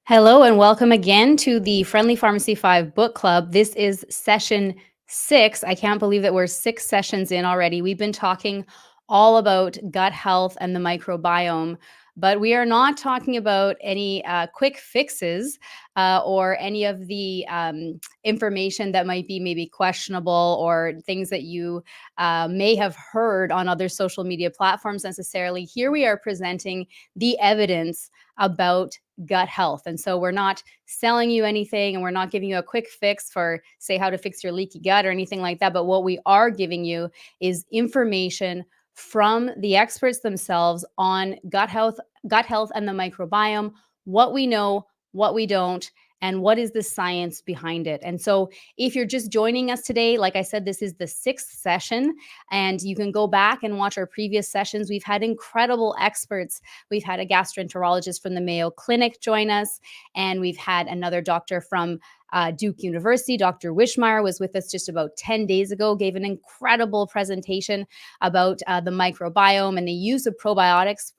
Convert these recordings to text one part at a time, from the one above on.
Hello and welcome again to the Friendly Pharmacy 5 Book Club. This is session 6. I can't believe that we're 6 sessions in already. We've been talking all about gut health and the microbiome, but we are not talking about any quick fixes or any of the information that might be maybe questionable or things that you may have heard on other social media platforms necessarily. Here we are presenting the evidence about gut health. And so we're not selling you anything and we're not giving you a quick fix for, say, how to fix your leaky gut or anything like that. But what we are giving you is information from the experts themselves on gut health and the microbiome, what we know, what we don't, and what is the science behind it. And so if you're just joining us today, like I said, this is the 6th session, and you can go back and watch our previous sessions. We've had incredible experts. We've had a gastroenterologist from the Mayo Clinic join us, and we've had another doctor from Duke University. Dr. Wishmeyer was with us just about 10 days ago, gave an incredible presentation about the microbiome and the use of probiotics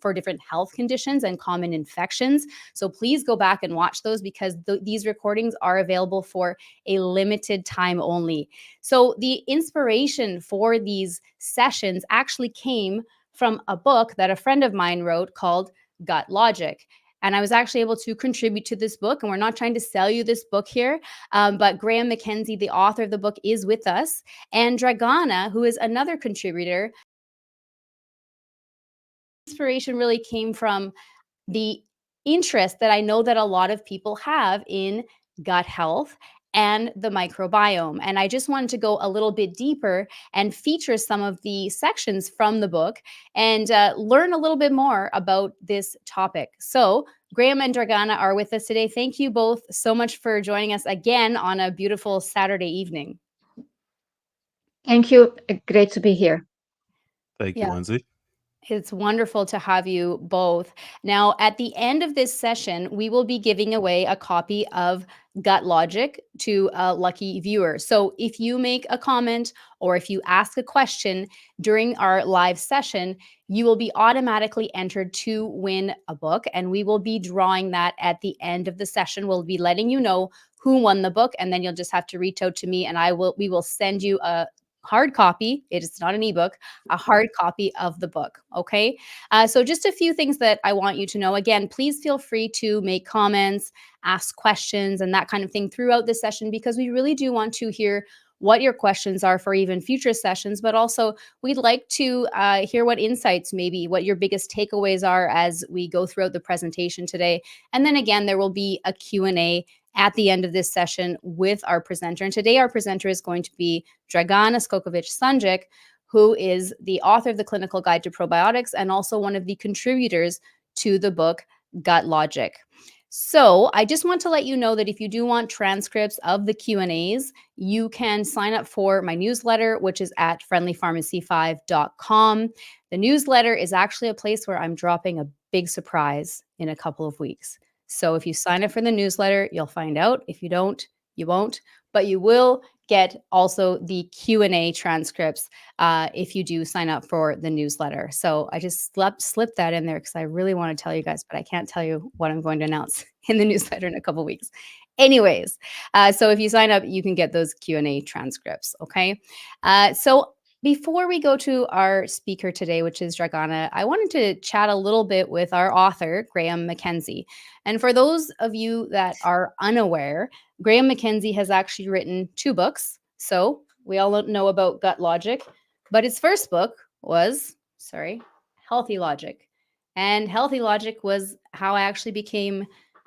for different health conditions and common infections. So please go back and watch those because these recordings are available for a limited time only. So the inspiration for these sessions actually came from a book that a friend of mine wrote called Gut Logic. And I was actually able to contribute to this book. And we're not trying to sell you this book here, but Graham Mackenzie, the author of the book, is with us. And Dragana, who is another contributor. Inspiration really came from the interest that I know that a lot of people have in gut health and the microbiome. And I just wanted to go a little bit deeper and feature some of the sections from the book and learn a little bit more about this topic. So Graham and Dragana are with us today. Thank you both so much for joining us again on a beautiful Saturday evening. Thank you. Great to be here. Thank you, Lindsay. It's wonderful to have you both. Now, at the end of this session, we will be giving away a copy of Gut Logic to a lucky viewer. So if you make a comment or if you ask a question during our live session, you will be automatically entered to win a book. And we will be drawing that at the end of the session. We'll be letting you know who won the book, and then you'll just have to reach out to me and we will send you a hard copy. It is not an ebook, a hard copy of the book. Okay. So just a few things that I want you to know. Again, please feel free to make comments, ask questions, and that kind of thing throughout the session, because we really do want to hear what your questions are for even future sessions, but also we'd like to hear what insights, maybe what your biggest takeaways are as we go throughout the presentation today. And then again, there will be a Q&A at the end of this session with our presenter. And today our presenter is going to be Dragana Skokovic-Sunjic, who is the author of the Clinical Guide to Probiotics and also one of the contributors to the book Gut Logic. So I just want to let you know that if you do want transcripts of the Q&As, you can sign up for my newsletter, which is at friendlypharmacy5.com. The newsletter is actually a place where I'm dropping a big surprise in a couple of weeks. So if you sign up for the newsletter, you'll find out. If you don't, you won't. But you will get also the Q&A transcripts if you do sign up for the newsletter. So I just slipped that in there because I really want to tell you guys, but I can't tell you what I'm going to announce in the newsletter in a couple of weeks. Anyways, so if you sign up, you can get those Q&A transcripts, okay? So before we go to our speaker today, which is Dragana, I wanted to chat a little bit with our author, Graham Mackenzie. And for those of you that are unaware, Graham Mackenzie has actually written 2 books. So we all know about Gut Logic, but his first book was, Healthy Logic. And Healthy Logic was how I actually became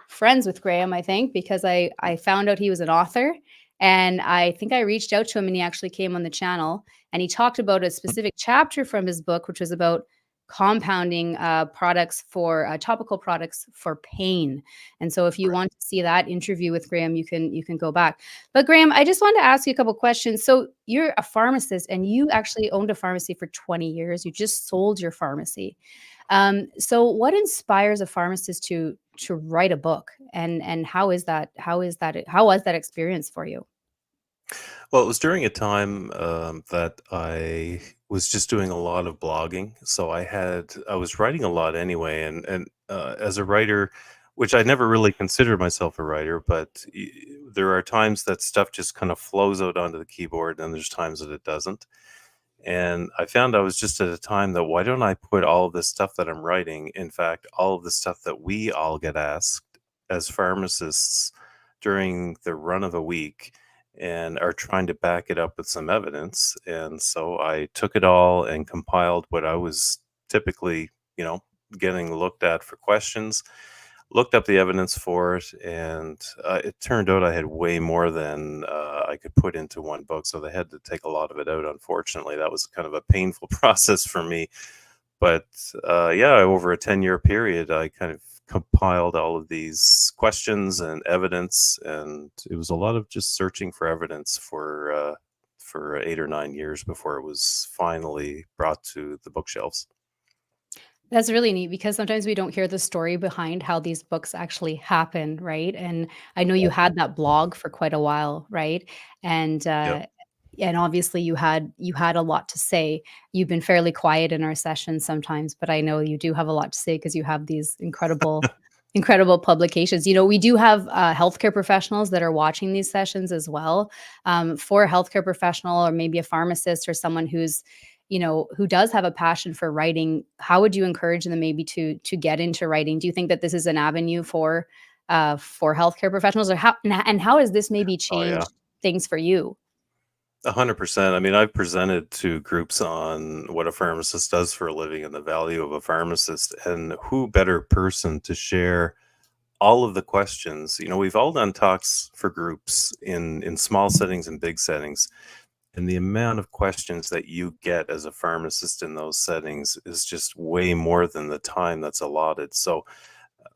friends with Graham, I think, because I found out he was an author. And I think I reached out to him and he actually came on the channel and he talked about a specific chapter from his book, which was about compounding products for topical products for pain. And so if you want to see that interview with Graham, you can go back. But Graham, I just wanted to ask you a couple of questions. So you're a pharmacist and you actually owned a pharmacy for 20 years. You just sold your pharmacy. So what inspires a pharmacist to write a book, and how was that experience for you? Well, it was during a time that I was just doing a lot of blogging. So I was writing a lot anyway. And as a writer, which I never really considered myself a writer, but there are times that stuff just kind of flows out onto the keyboard, and there's times that it doesn't. And I found I was just at a time that why don't I put all of this stuff that I'm writing, in fact, all of the stuff that we all get asked as pharmacists during the run of a week and are trying to back it up with some evidence. And so I took it all and compiled what I was typically, getting looked at for questions, looked up the evidence for it, and it turned out I had way more than I could put into one book. So they had to take a lot of it out. Unfortunately, that was kind of a painful process for me. But yeah, over a 10-year period, I kind of compiled all of these questions and evidence, and it was a lot of just searching for evidence for 8 or 9 years before it was finally brought to the bookshelves. That's really neat because sometimes we don't hear the story behind how these books actually happen, right? And I know you had that blog for quite a while, right? And Yep. and obviously you had a lot to say. You've been fairly quiet in our sessions sometimes, but I know you do have a lot to say because you have these incredible publications. We do have healthcare professionals that are watching these sessions as well. For a healthcare professional or maybe a pharmacist or someone who does have a passion for writing, how would you encourage them maybe to get into writing? Do you think that this is an avenue for healthcare professionals, or how has this maybe Oh yeah. changed things for you? 100%. I mean, I've presented to groups on what a pharmacist does for a living and the value of a pharmacist, and who better person to share all of the questions. We've all done talks for groups in small settings and big settings, and the amount of questions that you get as a pharmacist in those settings is just way more than the time that's allotted. So,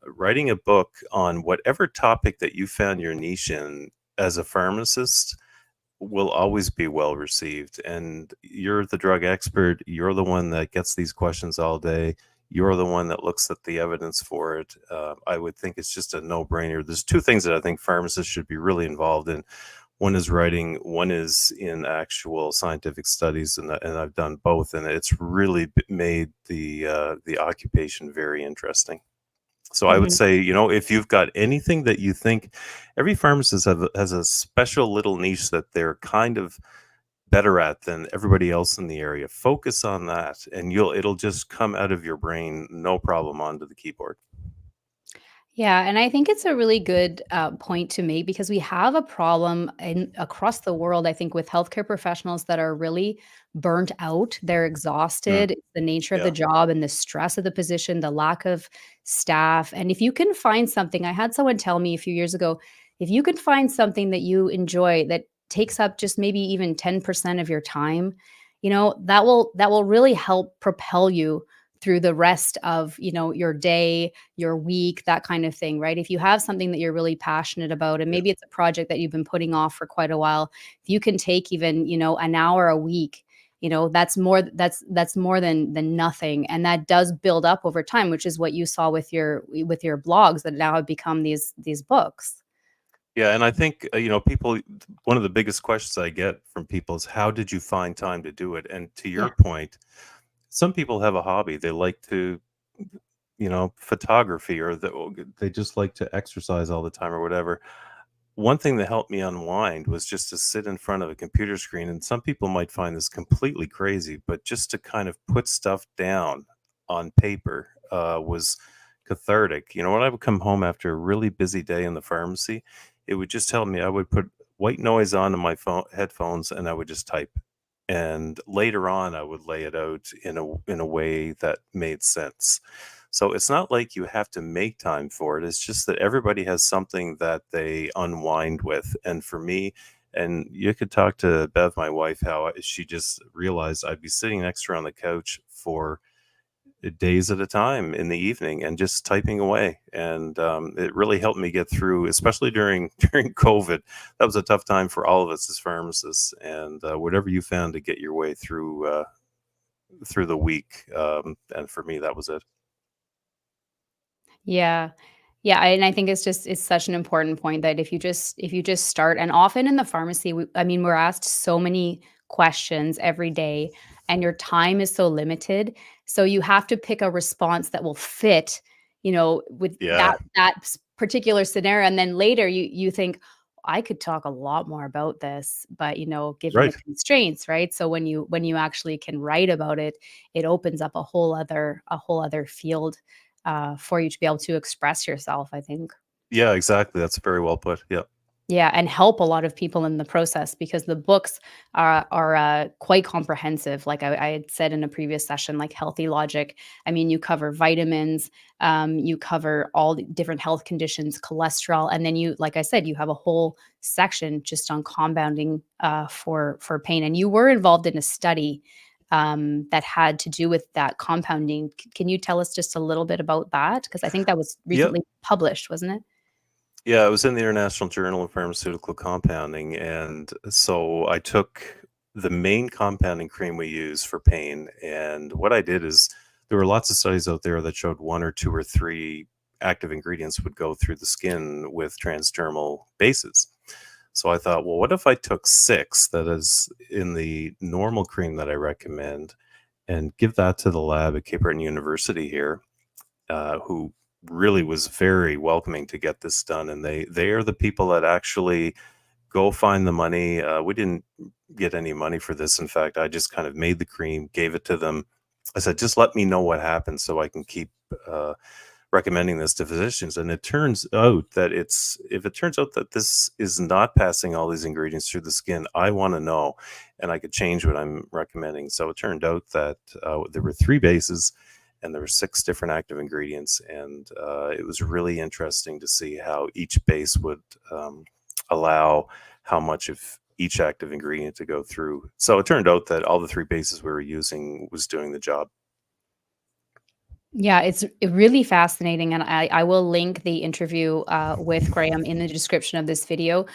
writing a book on whatever topic that you found your niche in as a pharmacist will always be well received. And you're the drug expert. You're the one that gets these questions all day. You're the one that looks at the evidence for it. I would think it's just a no-brainer. There's two things that I think pharmacists should be really involved in. One is writing, one is in actual scientific studies, and I've done both, and it's really made the occupation very interesting. So I would Mhm. say, if you've got anything that you think, every pharmacist has a special little niche that they're kind of better at than everybody else in the area. Focus on that, and it'll just come out of your brain, no problem, onto the keyboard. Yeah, and I think it's a really good point to make because we have a problem across the world. I think with healthcare professionals that are really burnt out, they're Mm, exhausted. It's the nature of the yeah. job and the stress of the position, the lack of staff. And if you can find something, I had someone tell me a few years ago, if you can find something that you enjoy that takes up just maybe even 10% of your time, that will really help propel you through the rest of your day, your week, that kind of thing, right? If you have something that you're really passionate about, and Yeah. maybe it's a project that you've been putting off for quite a while, if you can take even, an hour a week, that's more than nothing. And that does build up over time, which is what you saw with your blogs that now have become these books. Yeah, and I think, people, one of the biggest questions I get from people is, how did you find time to do it? And to your Yeah. point, some people have a hobby. They like to, photography, or they just like to exercise all the time or whatever. One thing that helped me unwind was just to sit in front of a computer screen. And some people might find this completely crazy, but just to kind of put stuff down on paper was cathartic. When I would come home after a really busy day in the pharmacy, it would just help me. I would put white noise on in my headphones, and I would just type. And later on, I would lay it out in a way that made sense. So it's not like you have to make time for it. It's just that everybody has something that they unwind with. And for me, and you could talk to Bev, my wife, how she just realized I'd be sitting next to her on the couch for days at a time in the evening and just typing away. And it really helped me get through, especially during during COVID. That was a tough time for all of us as pharmacists. And whatever you found to get your way through the week, and for me, that was it. Yeah. Yeah, and I think it's such an important point that if you just start, and often in the pharmacy, I mean, we're asked so many questions every day, and your time is so limited. So you have to pick a response that will fit, with Yeah. that particular scenario. And then later you think, I could talk a lot more about this, but given the Right. constraints, right? So when you actually can write about it, it opens up a whole other field for you to be able to express yourself, I think. Yeah, exactly. That's very well put. Yeah. Yeah, and help a lot of people in the process, because the books are quite comprehensive. Like I had said in a previous session, like Healthy Logic. I mean, you cover vitamins, you cover all the different health conditions, cholesterol, and then like I said, you have a whole section just on compounding for pain. And you were involved in a study that had to do with that compounding. Can you tell us just a little bit about that? Because I think that was Yep. recently published, wasn't it? Yeah, it was in the International Journal of Pharmaceutical Compounding. And so I took the main compounding cream we use for pain. And what I did is there were lots of studies out there that showed 1 or 2 or 3 active ingredients would go through the skin with transdermal bases. So I thought, well, what if I took 6 that is in the normal cream that I recommend and give that to the lab at Cape Breton University here, who really was very welcoming to get this done. And they are the people that actually go find the money. We didn't get any money for this. In fact, I just kind of made the cream, gave it to them. I said, just let me know what happens so I can keep recommending this to physicians. And it turns out that if it turns out that this is not passing all these ingredients through the skin, I want to know, and I could change what I'm recommending. So it turned out that there were 3 bases and there were 6 different active ingredients. And it was really interesting to see how each base would allow how much of each active ingredient to go through. So it turned out that all the 3 bases we were using was doing the job. Yeah, it's really fascinating, and I will link the interview with Graham in the description of this video,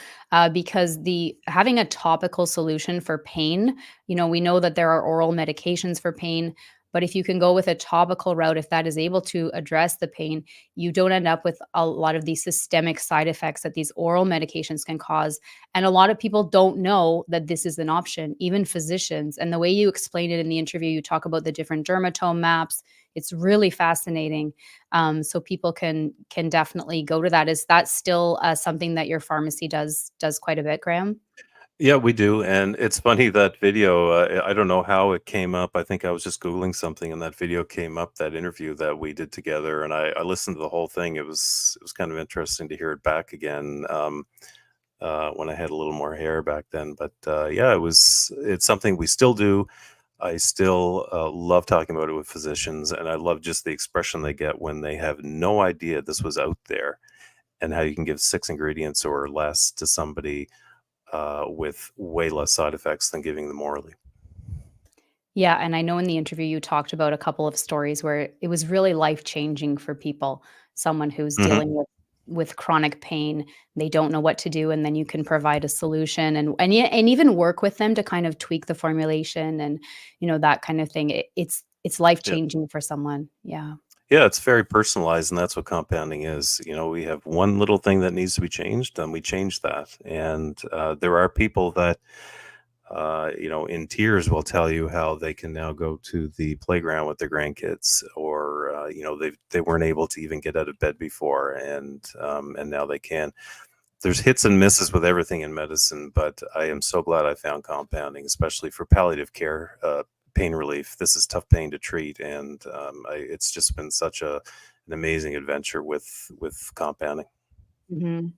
because the having a topical solution for pain, we know that there are oral medications for pain, but if you can go with a topical route, if that is able to address the pain, you don't end up with a lot of these systemic side effects that these oral medications can cause. And a lot of people don't know that this is an option, even physicians. And the way you explain it in the interview, you talk about the different dermatome maps. It's really fascinating. So people can definitely go to that. Is that still something that your pharmacy does quite a bit, Graham? Yeah, we do. And it's funny that video, I don't know how it came up. I think I was just Googling something and that video came up, that interview that we did together. And I listened to the whole thing. It was kind of interesting to hear it back again, when I had a little more hair back then. But yeah, it's something we still do. I still love talking about it with physicians, and I love just the expression they get when they have no idea this was out there, and how you can give 6 ingredients or less to somebody with way less side effects than giving them orally. Yeah, and I know in the interview you talked about a couple of stories where it was really life-changing for people. Someone who's Hmm. dealing with chronic pain, they don't know what to do, and then you can provide a solution, and even work with them to kind of tweak the formulation, and that kind of thing. It's Yeah. life-changing for someone. Yeah. Yeah, it's very personalized, and that's what compounding is. We have one little thing that needs to be changed, and we change that. And there are people that, in tears will tell you how they can now go to the playground with their grandkids, or they weren't able to even get out of bed before, and now they can. There's hits and misses with everything in medicine, but I am so glad I found compounding, especially for palliative care, pain relief. This is tough pain to treat, and it's just been such an amazing adventure with compounding. Mhm.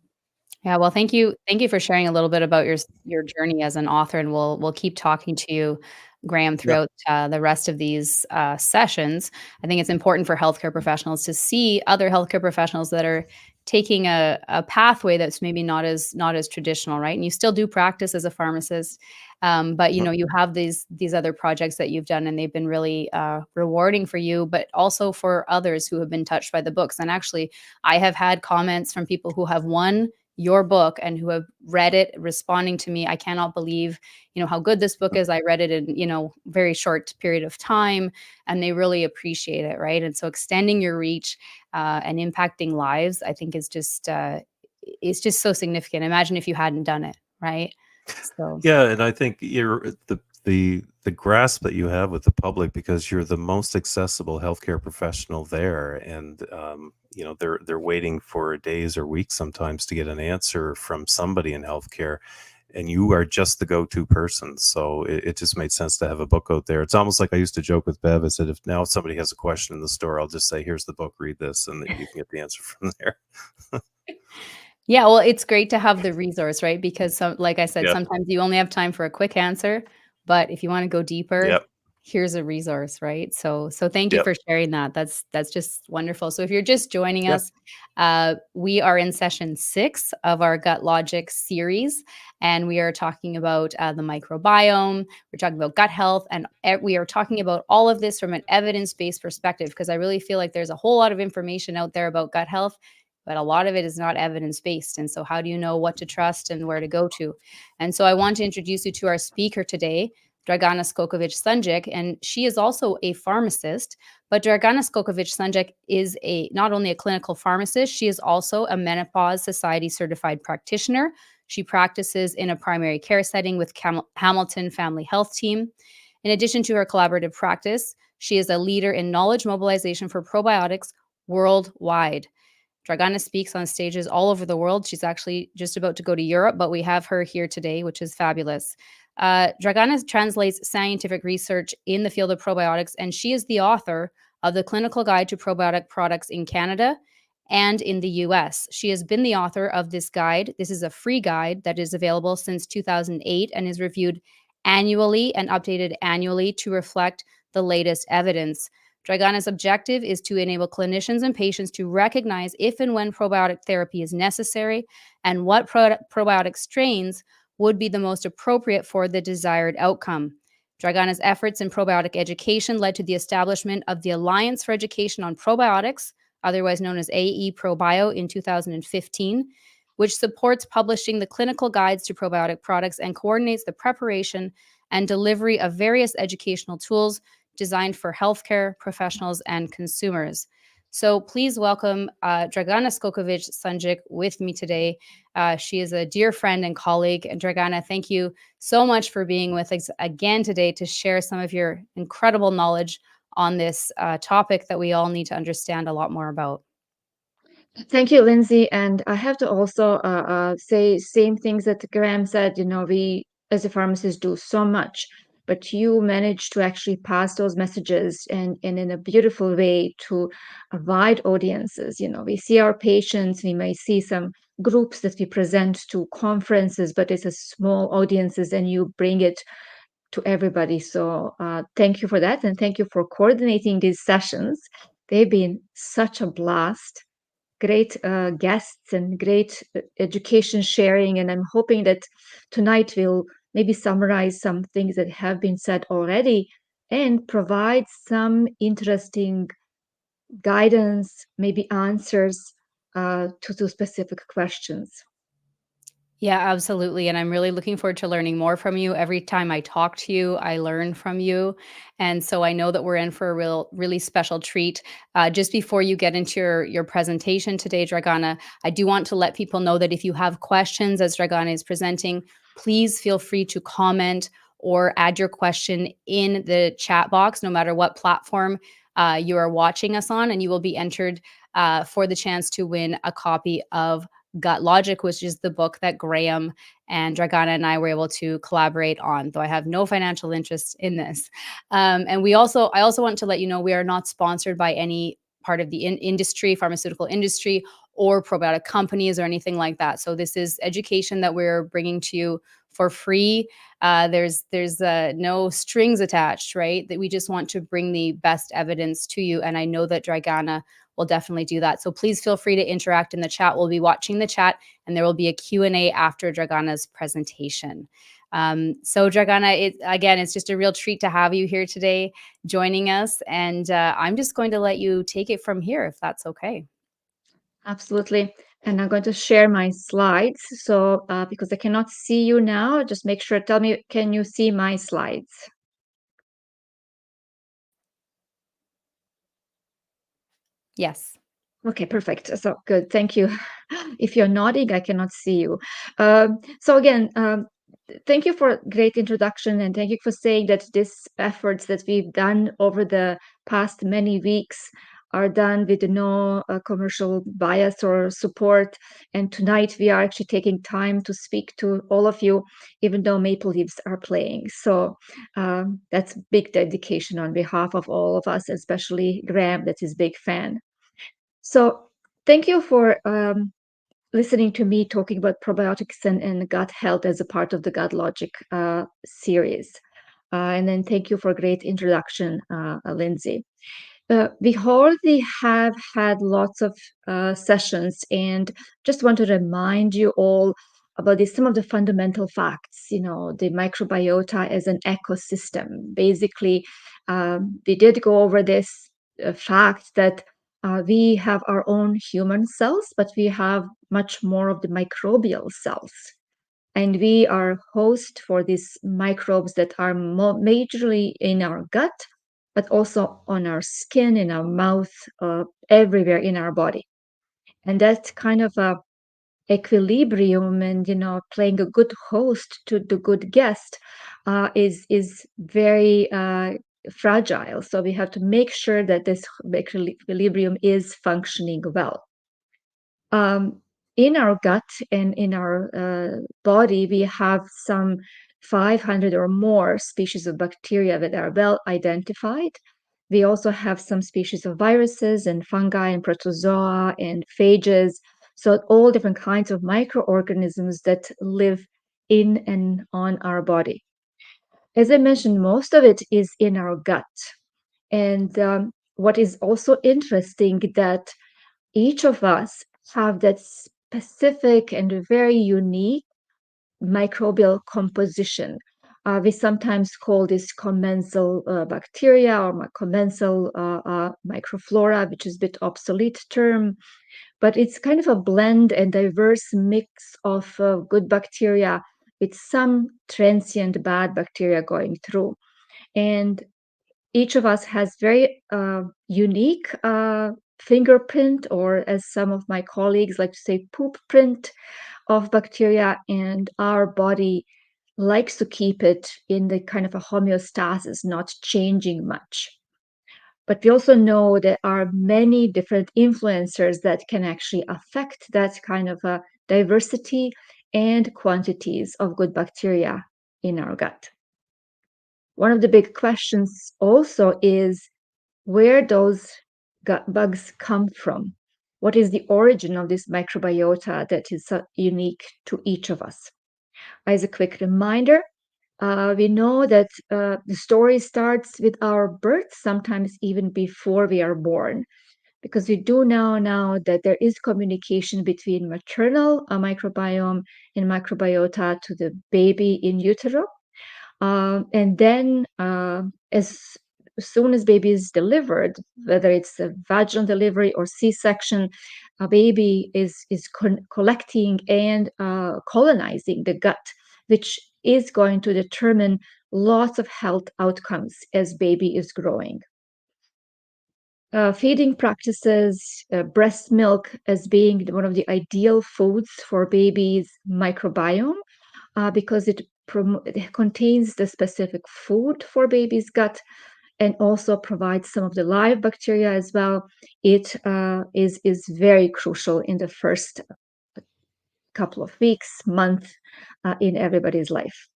Yeah, well, thank you for sharing a little bit about your journey as an author, and we'll keep talking to you, Graham, Yep. throughout the rest of these sessions. I think it's important for healthcare professionals to see other healthcare professionals that are taking a pathway that's maybe not as traditional, right? And you still do practice as a pharmacist, but Mhm. you have these other projects that you've done, and they've been really rewarding for you, but also for others who have been touched by the books. And actually, I have had comments from people who have won your book and who have read it, responding to me, I cannot believe how good this book is. I read it in very short period of time, and they really appreciate it, right? And so extending your reach and impacting lives, I think, is just it's just so significant. Imagine if you hadn't done it, right? So Yeah, and I think the the grasp that you have with the public, because you're the most accessible healthcare professional there, and they're waiting for days or weeks sometimes to get an answer from somebody in healthcare, and you are just the go-to person. So it just made sense to have a book out there. It's almost like I used to joke with Bev. I said, if now somebody has a question in the store, I'll just say, here's the book, read this, and you can get the answer from there. Yeah, well, it's great to have the resource, right? Because like I said, Yep. sometimes you only have time for a quick answer, but if you want to go deeper, Yep. here's a resource, right? So thank you Yep. for sharing that. That's just wonderful. So if you're just joining Yeah. us, we are in session 6 of our Gut Logic series, and we are talking about the microbiome. We're talking about gut health, and we are talking about all of this from an evidence-based perspective, because I really feel like there's a whole lot of information out there about gut health, but a lot of it is not evidence-based. And so how do you know what to trust and where to go to? And so I want to introduce you to our speaker today, Dragana Skokovic-Sunjic, and she is also a pharmacist. But Dragana Skokovic-Sunjic is not only a clinical pharmacist, she is also a Menopause Society certified practitioner. She practices in a primary care setting with Hamilton Family Health Team. In addition to her collaborative practice, she is a leader in knowledge mobilization for probiotics worldwide. Dragana speaks on stages all over the world. She's actually just about to go to Europe, but we have her here today, which is fabulous. Dragana translates scientific research in the field of probiotics, and she is the author of the Clinical Guide to Probiotic Products in Canada and in the US. She has been the author of this guide. This is a free guide that is available since 2008 and is reviewed annually and updated annually to reflect the latest evidence. Dragana's objective is to enable clinicians and patients to recognize if and when probiotic therapy is necessary and what probiotic strains would be the most appropriate for the desired outcome. Dragana's efforts in probiotic education led to the establishment of the Alliance for Education on Probiotics, otherwise known as AE-Probio, in 2015, which supports publishing the clinical guides to probiotic products and coordinates the preparation and delivery of various educational tools designed for healthcare professionals and consumers. So please welcome Dragana Skokovic-Sunjic with me today. She is a dear friend and colleague. And Dragana, thank you so much for being with us again today to share some of your incredible knowledge on this topic that we all need to understand a lot more about. Thank you, Lindsay. And I have to also say same things that Graham said. We as a pharmacist do so much, but you manage to actually pass those messages and in a beautiful way to wide audiences. We see our patients, we may see some groups that we present to conferences, but it's a small audiences and you bring it to everybody. So thank you for that. And thank you for coordinating these sessions. They've been such a blast. Great guests and great education sharing. And I'm hoping that tonight we'll maybe summarize some things that have been said already and provide some interesting guidance, maybe answers to specific questions. Yeah, absolutely. And I'm really looking forward to learning more from you. Every time I talk to you, I learn from you. And so I know that we're in for a really special treat. Just before you get into your presentation today, Dragana, I do want to let people know that if you have questions as Dragana is presenting, please feel free to comment or add your question in the chat box, no matter what platform you are watching us on, and you will be entered for the chance to win a copy of Gut Logic, which is the book that Graham and Dragana and I were able to collaborate on, though I have no financial interest in this. And I also want to let you know we are not sponsored by any part of the industry, pharmaceutical industry, or probiotic companies or anything like that. So this is education that we're bringing to you for free. There's no strings attached, right? That we just want to bring the best evidence to you. And I know that Dragana will definitely do that. So please feel free to interact in the chat. We'll be watching the chat, and there will be a Q&A after Dragana's presentation. So Dragana, it's just a real treat to have you here today joining us. And I'm just going to let you take it from here, if that's okay. Absolutely. And I'm going to share my slides. So because I cannot see you now, just make sure, tell me, can you see my slides? Yes. Okay, perfect. So good. Thank you. If you're nodding, I cannot see you. So again, thank you for a great introduction, and thank you for saying that these efforts that we've done over the past many weeks are done with no commercial bias or support. And tonight we are actually taking time to speak to all of you, even though Maple Leafs are playing. So that's big dedication on behalf of all of us, especially Graham, that's his big fan. So thank you for listening to me talking about probiotics and gut health as a part of the Gut Logic series. And then thank you for a great introduction, Lindsay. We already have had lots of sessions, and just want to remind you all about some of the fundamental facts. You know, the microbiota as an ecosystem. Basically, we did go over this fact that we have our own human cells, but we have much more of the microbial cells. And we are host for these microbes that are majorly in our gut, but also on our skin, in our mouth, everywhere in our body. And that kind of a equilibrium and, you know, playing a good host to the good guest is very fragile. So we have to make sure that this equilibrium is functioning well. In our gut and in our body, we have some 500 or more species of bacteria that are well identified. We also have some species of viruses and fungi and protozoa and phages. So all different kinds of microorganisms that live in and on our body. As I mentioned, most of it is in our gut. And what is also interesting that each of us have that specific and very unique microbial composition. We sometimes call this commensal bacteria or commensal microflora, which is a bit obsolete term, but it's kind of a blend and diverse mix of good bacteria with some transient bad bacteria going through. And each of us has very unique fingerprint, or as some of my colleagues like to say, poop print of bacteria, and our body likes to keep it in the kind of a homeostasis, not changing much. But we also know there are many different influencers that can actually affect that kind of a diversity and quantities of good bacteria in our gut. One of the big questions also is where those gut bugs come from. What is the origin of this microbiota that is so unique to each of us? As a quick reminder, we know that the story starts with our birth, sometimes even before we are born, because we do know now that there is communication between maternal microbiome and microbiota to the baby in utero. And then as soon as baby is delivered, whether it's a vaginal delivery or C-section, a baby is collecting and colonizing the gut, which is going to determine lots of health outcomes as baby is growing. Feeding practices, breast milk as being one of the ideal foods for baby's microbiome because it contains the specific food for baby's gut and also provides some of the live bacteria as well. It is very crucial in the first couple of weeks, month in everybody's life.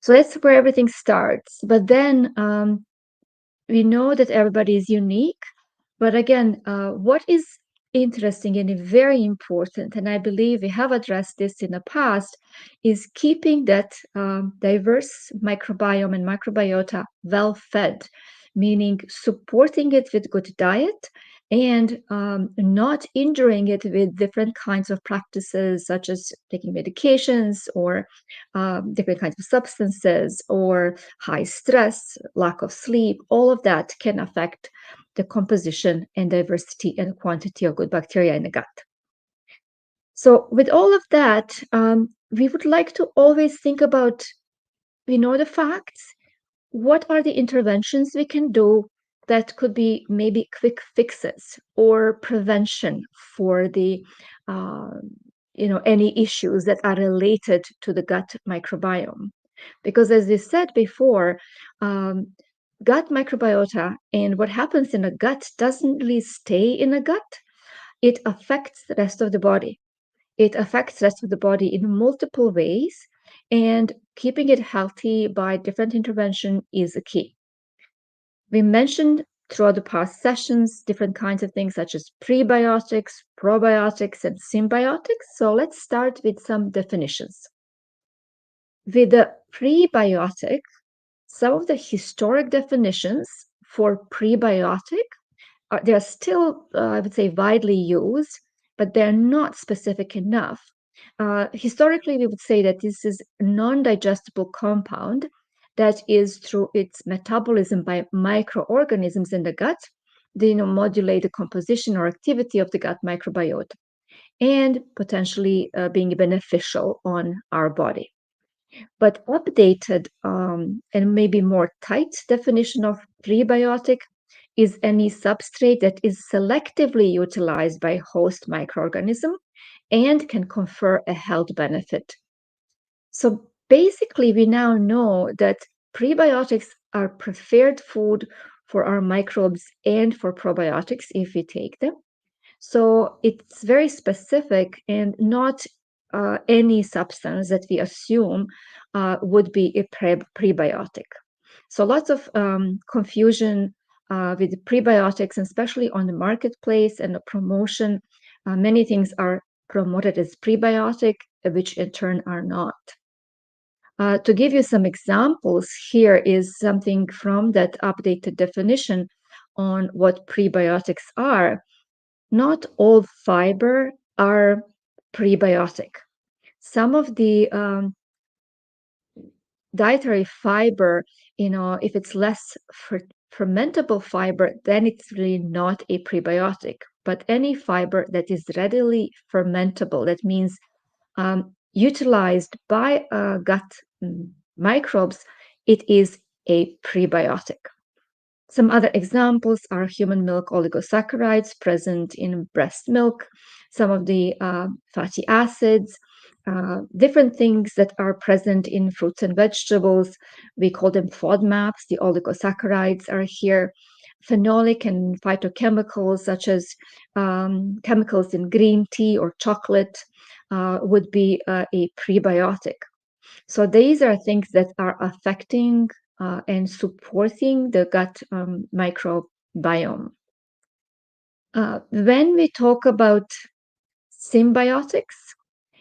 So that's where everything starts. But then we know that everybody is unique. But again, what is interesting and very important, and I believe we have addressed this in the past, is keeping that diverse microbiome and microbiota well fed, meaning supporting it with good diet and not injuring it with different kinds of practices, such as taking medications or different kinds of substances or high stress, lack of sleep. All of that can affect the composition and diversity and quantity of good bacteria in the gut. So with all of that, we would like to always think about, we know the facts, what are the interventions we can do that could be maybe quick fixes or prevention for the any issues that are related to the gut microbiome. Because as we said before, gut microbiota and what happens in the gut doesn't really stay in the gut. It affects the rest of the body. It affects the rest of the body in multiple ways, and keeping it healthy by different intervention is a key. We mentioned throughout the past sessions different kinds of things such as prebiotics, probiotics, and symbiotics. So let's start with some definitions. With the prebiotic, some of the historic definitions for prebiotic they are still, I would say, widely used, but they're not specific enough. Historically, we would say that this is a non-digestible compound that is through its metabolism by microorganisms in the gut, they modulate the composition or activity of the gut microbiota and potentially being beneficial on our body. But updated and maybe more tight definition of prebiotic is any substrate that is selectively utilized by host microorganism and can confer a health benefit. So basically, we now know that prebiotics are preferred food for our microbes and for probiotics if we take them. So it's very specific and not any substance that we assume would be a prebiotic. So lots of confusion with prebiotics, and especially on the marketplace and the promotion. Many things are promoted as prebiotic, which in turn are not. To give you some examples, here is something from that updated definition on what prebiotics are. Not all fiber are prebiotic. Some of the dietary fiber, if it's less fermentable fiber, then it's really not a prebiotic. But any fiber that is readily fermentable, that means utilized by gut microbes, it is a prebiotic. Some other examples are human milk oligosaccharides present in breast milk, some of the fatty acids, different things that are present in fruits and vegetables. We call them FODMAPs. The oligosaccharides are here. Phenolic and phytochemicals, such as chemicals in green tea or chocolate, would be a prebiotic. So these are things that are affecting and supporting the gut microbiome. When we talk about symbiotics,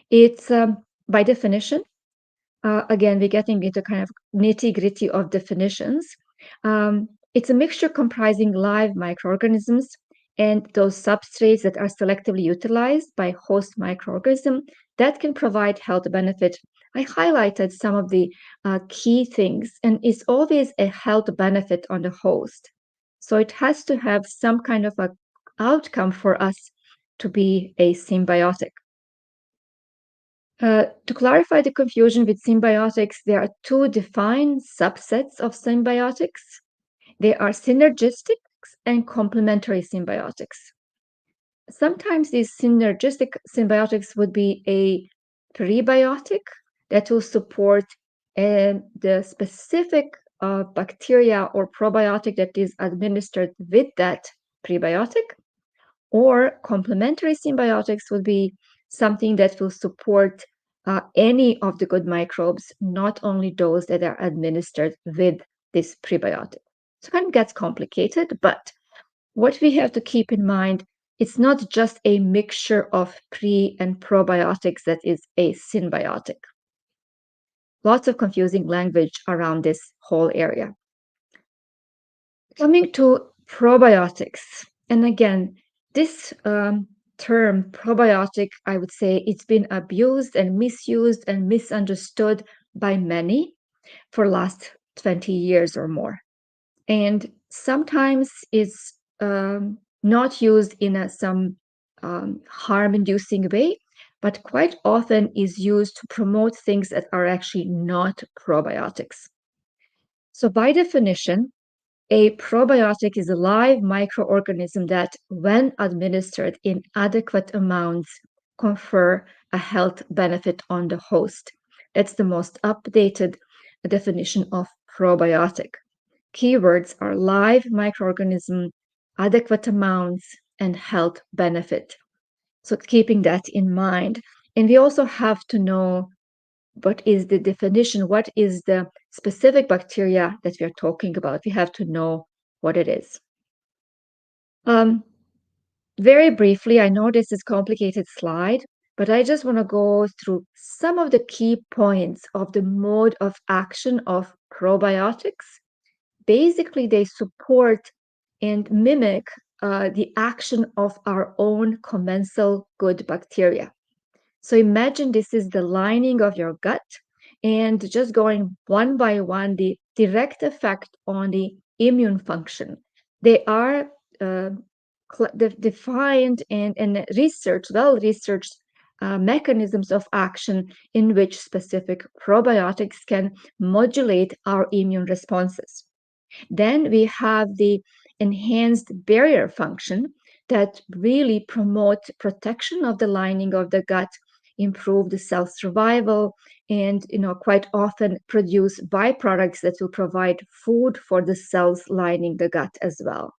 it's by definition, again, we're getting into kind of nitty-gritty of definitions. It's a mixture comprising live microorganisms and those substrates that are selectively utilized by host microorganism that can provide health benefit. I highlighted some of the key things, and it's always a health benefit on the host. So it has to have some kind of a outcome for us to be a symbiotic. To clarify the confusion with symbiotics, there are two defined subsets of symbiotics. They are synergistic and complementary symbiotics. Sometimes these synergistic symbiotics would be a prebiotic that will support the specific bacteria or probiotic that is administered with that prebiotic, or complementary symbiotics would be something that will support any of the good microbes, not only those that are administered with this prebiotic. So it kind of gets complicated, but what we have to keep in mind, it's not just a mixture of pre and probiotics that is a symbiotic. Lots of confusing language around this whole area. Coming to probiotics, and again, this term probiotic, I would say it's been abused and misused and misunderstood by many for last 20 years or more. And sometimes it's not used in some harm-inducing way, but quite often is used to promote things that are actually not probiotics. So by definition, a probiotic is a live microorganism that, when administered in adequate amounts, confer a health benefit on the host. That's the most updated definition of probiotic. Keywords are live microorganism, adequate amounts, and health benefit. So keeping that in mind. And we also have to know what is the definition, what is the specific bacteria that we are talking about. We have to know what it is. Very briefly, I know this is a complicated slide, but I just want to go through some of the key points of the mode of action of probiotics. Basically, they support and mimic the action of our own commensal good bacteria. So imagine this is the lining of your gut, and just going one by one, the direct effect on the immune function. They are defined and researched, well-researched mechanisms of action in which specific probiotics can modulate our immune responses. Then we have the enhanced barrier function that really promote protection of the lining of the gut, improve the cell survival, and quite often produce byproducts that will provide food for the cells lining the gut as well.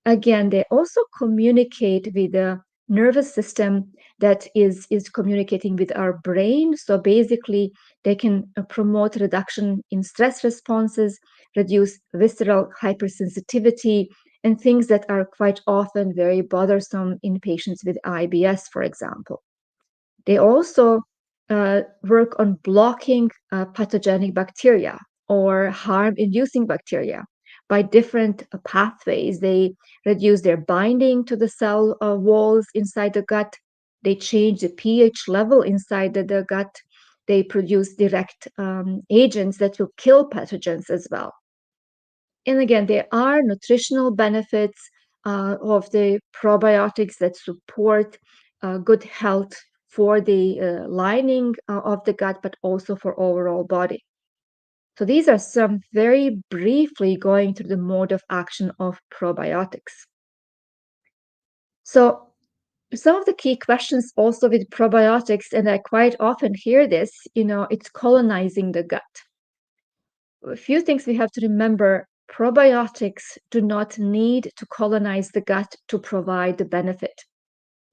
Again, they also communicate with the nervous system that is communicating with our brain. So basically, they can promote reduction in stress responses, reduce visceral hypersensitivity, and things that are quite often very bothersome in patients with IBS, for example. They also work on blocking pathogenic bacteria or harm-inducing bacteria by different pathways. They reduce their binding to the cell walls inside the gut. They change the pH level inside the gut. They produce direct agents that will kill pathogens as well. And again, there are nutritional benefits of the probiotics that support good health for the lining of the gut, but also for overall body. So these are some very briefly going through the mode of action of probiotics. So some of the key questions also with probiotics, and I quite often hear this, it's colonizing the gut. A few things we have to remember. Probiotics do not need to colonize the gut to provide the benefit.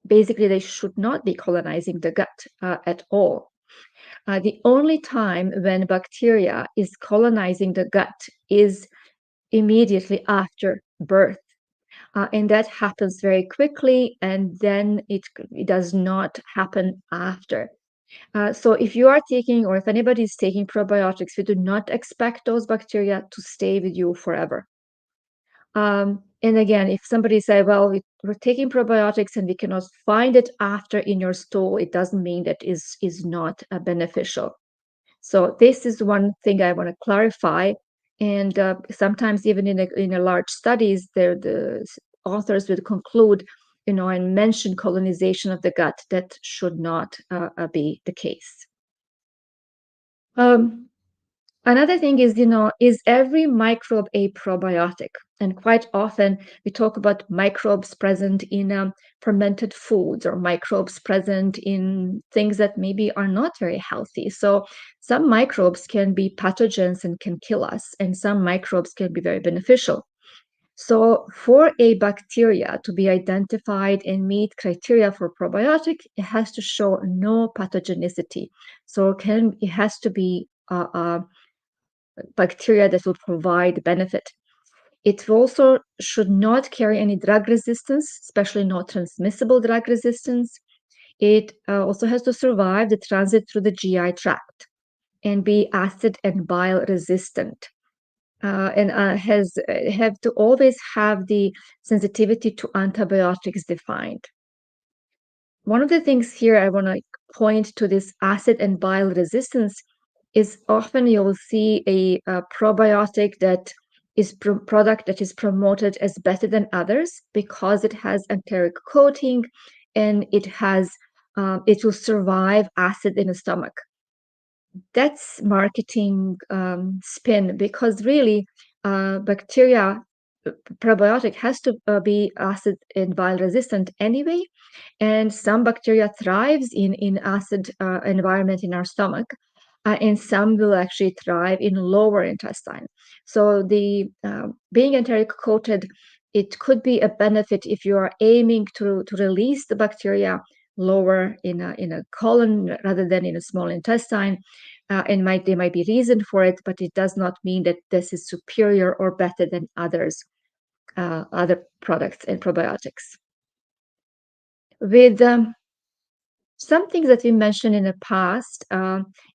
Basically, they should not be colonizing the gut at all. The only time when bacteria is colonizing the gut is immediately after birth. And that happens very quickly, and then it does not happen after. So if you are taking, or if anybody is taking probiotics, we do not expect those bacteria to stay with you forever. And again, if somebody say, well, we're taking probiotics and we cannot find it after in your stool, it doesn't mean that is not beneficial. So this is one thing I want to clarify. And sometimes even in a large studies, the authors will conclude, and mention colonization of the gut. That should not be the case. Another thing is every microbe a probiotic? And quite often we talk about microbes present in fermented foods, or microbes present in things that maybe are not very healthy. So some microbes can be pathogens and can kill us, and some microbes can be very beneficial. So for a bacteria to be identified and meet criteria for probiotic, it has to show no pathogenicity. So it has to be bacteria that will provide benefit. It also should not carry any drug resistance, especially not transmissible drug resistance. It also has to survive the transit through the GI tract and be acid and bile resistant. And have to always have the sensitivity to antibiotics defined. One of the things here I want to point to this acid and bile resistance is often you'll see a probiotic that is product that is promoted as better than others because it has enteric coating and it will survive acid in the stomach. That's marketing spin, because really bacteria probiotic has to be acid and bile resistant anyway, and some bacteria thrives in acid environment in our stomach, and some will actually thrive in lower intestine. So the being enteric coated, it could be a benefit if you are aiming to release the bacteria lower in a colon rather than in a small intestine. And there might be reason for it, but it does not mean that this is superior or better than other products and probiotics. With some things that we mentioned in the past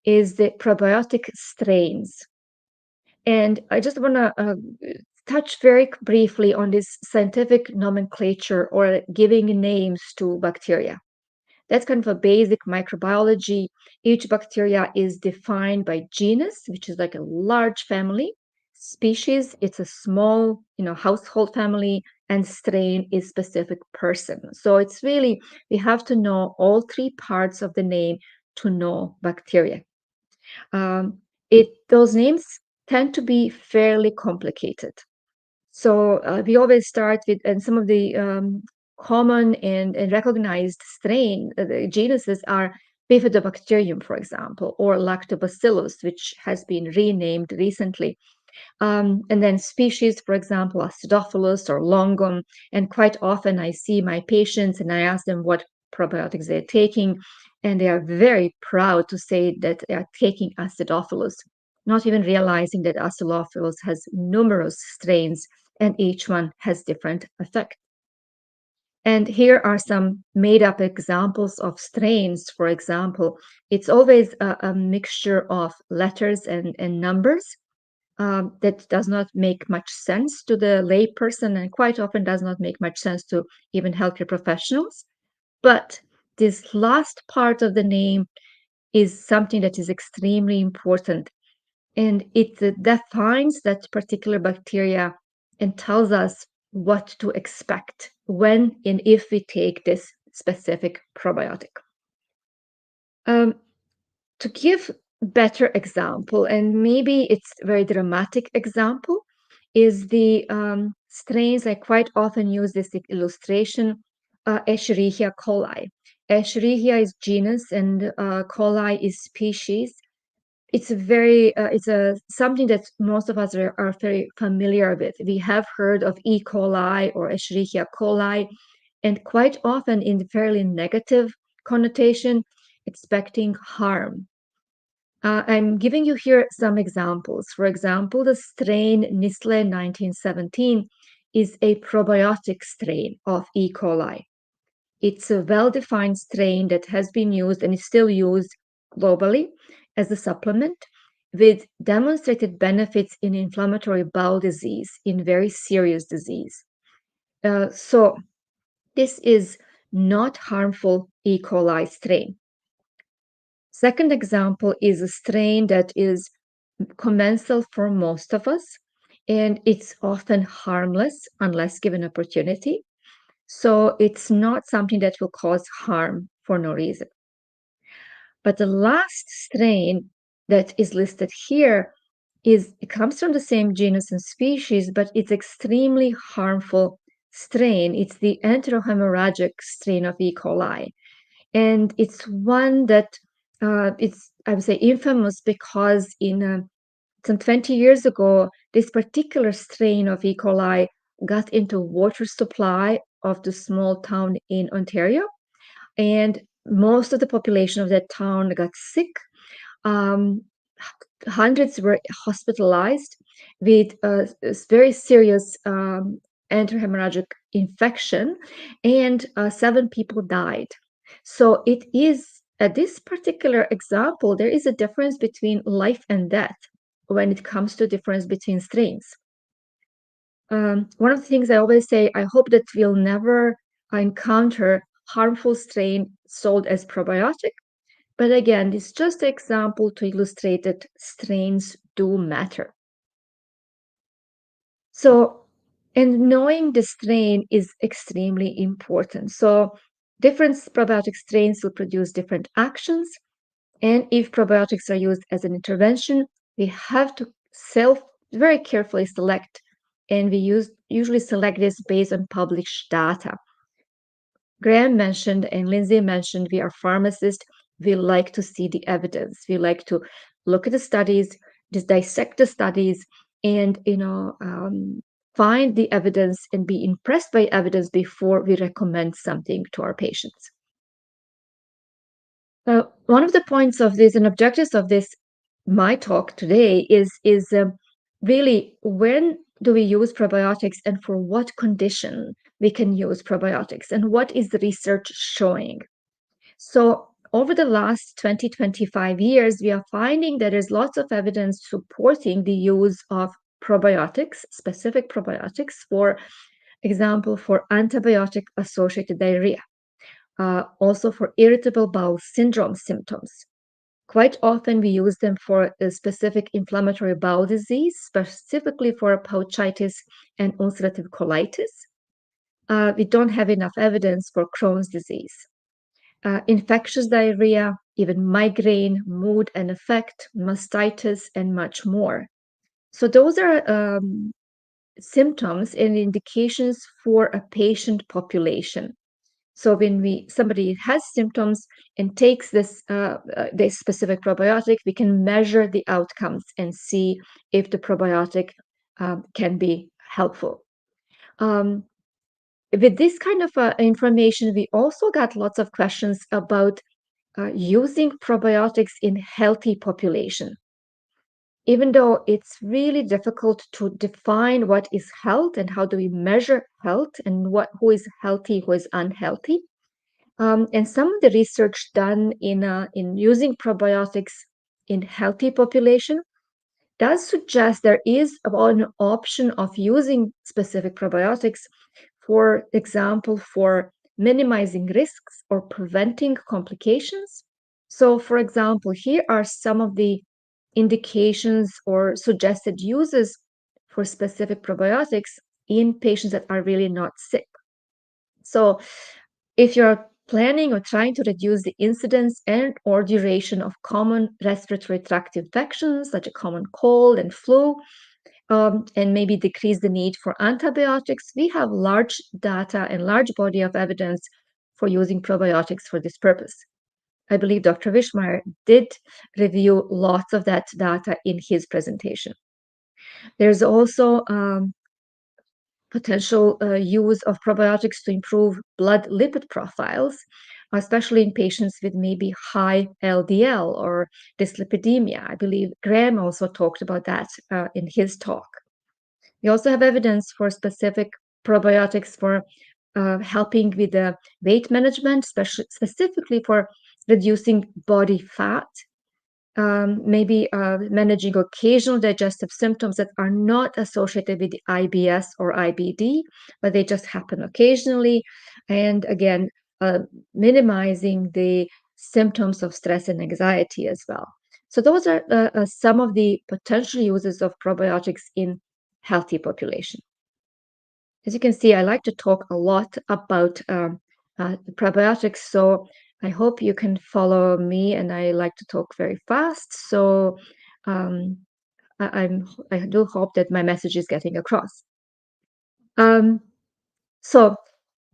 is the probiotic strains. And I just want to touch very briefly on this scientific nomenclature or giving names to bacteria. That's kind of a basic microbiology. Each bacteria is defined by genus, which is like a large family. Species, it's a small, household family, and strain is specific person. So it's really, we have to know all three parts of the name to know bacteria. Those names tend to be fairly complicated. So we always start with, and some of the common and recognized strain, the genuses are Bifidobacterium, for example, or Lactobacillus, which has been renamed recently. And then species, for example, Acidophilus or Longum. And quite often I see my patients and I ask them what probiotics they're taking, and they are very proud to say that they are taking Acidophilus, not even realizing that Acidophilus has numerous strains and each one has different effects. And here are some made-up examples of strains. For example, it's always a mixture of letters and numbers that does not make much sense to the layperson and quite often does not make much sense to even healthcare professionals. But this last part of the name is something that is extremely important. And it defines that particular bacteria and tells us what to expect when and if we take this specific probiotic. To give better example, and maybe it's a very dramatic example, is the strains I quite often use this illustration, Escherichia coli. Escherichia is genus and coli is species. It's something that most of us are very familiar with. We have heard of E. coli or Escherichia coli, and quite often in fairly negative connotation, expecting harm. I'm giving you here some examples. For example, the strain Nisle 1917 is a probiotic strain of E. coli. It's a well-defined strain that has been used and is still used globally as a supplement with demonstrated benefits in inflammatory bowel disease, in very serious disease. So this is not harmful E. coli strain. Second example is a strain that is commensal for most of us, and it's often harmless unless given opportunity. So it's not something that will cause harm for no reason. But the last strain that is listed here it comes from the same genus and species, but it's extremely harmful strain. It's the enterohemorrhagic strain of E. coli. And it's one that it's, I would say, infamous because in some 20 years ago, this particular strain of E. coli got into water supply of the small town in Ontario, and most of the population of that town got sick. Hundreds were hospitalized with a very serious enterohemorrhagic infection, and 7 people died. So it is, at this particular example, there is a difference between life and death when it comes to difference between strains. One of the things I always say, I hope that we'll never encounter harmful strain sold as probiotic. But again, it's just an example to illustrate that strains do matter. So, and knowing the strain is extremely important. So different probiotic strains will produce different actions. And if probiotics are used as an intervention, we have to very carefully select, and we usually select this based on published data. Graham mentioned and Lindsay mentioned, we are pharmacists. We like to see the evidence. We like to look at the studies, just dissect the studies, and find the evidence and be impressed by evidence before we recommend something to our patients. One of the points of this and objectives of this my talk today is really when do we use probiotics and for what condition we can use probiotics and what is the research showing. So over the last 20-25 years, we are finding that there's lots of evidence supporting the use of probiotics, specific probiotics, for example, for antibiotic-associated diarrhea, also for irritable bowel syndrome symptoms. Quite often we use them for a specific inflammatory bowel disease, specifically for pouchitis and ulcerative colitis. We don't have enough evidence for Crohn's disease. Infectious diarrhea, even migraine, mood and affect, mastitis, and much more. So those are symptoms and indications for a patient population. So when somebody has symptoms and takes this specific probiotic, we can measure the outcomes and see if the probiotic can be helpful. With this kind of information, we also got lots of questions about using probiotics in healthy population. Even though it's really difficult to define what is health and how do we measure health and who is healthy, who is unhealthy. And some of the research done in using probiotics in healthy population does suggest there is an option of using specific probiotics, for example, for minimizing risks or preventing complications. So, for example, here are some of the indications or suggested uses for specific probiotics in patients that are really not sick. So, if you're planning or trying to reduce the incidence and or duration of common respiratory tract infections, such as common cold and flu, and maybe decrease the need for antibiotics, we have large data and large body of evidence for using probiotics for this purpose. I believe Dr. Wischmeyer did review lots of that data in his presentation. There's also potential use of probiotics to improve blood lipid profiles, especially in patients with maybe high LDL or dyslipidemia. I believe Graham also talked about that in his talk. We also have evidence for specific probiotics for helping with the weight management, specifically for reducing body fat, maybe managing occasional digestive symptoms that are not associated with the IBS or IBD, but they just happen occasionally. And again, minimizing the symptoms of stress and anxiety as well. So those are some of the potential uses of probiotics in healthy population. As you can see, I like to talk a lot about probiotics, so I hope you can follow me, and I like to talk very fast. So I do hope that my message is getting across. So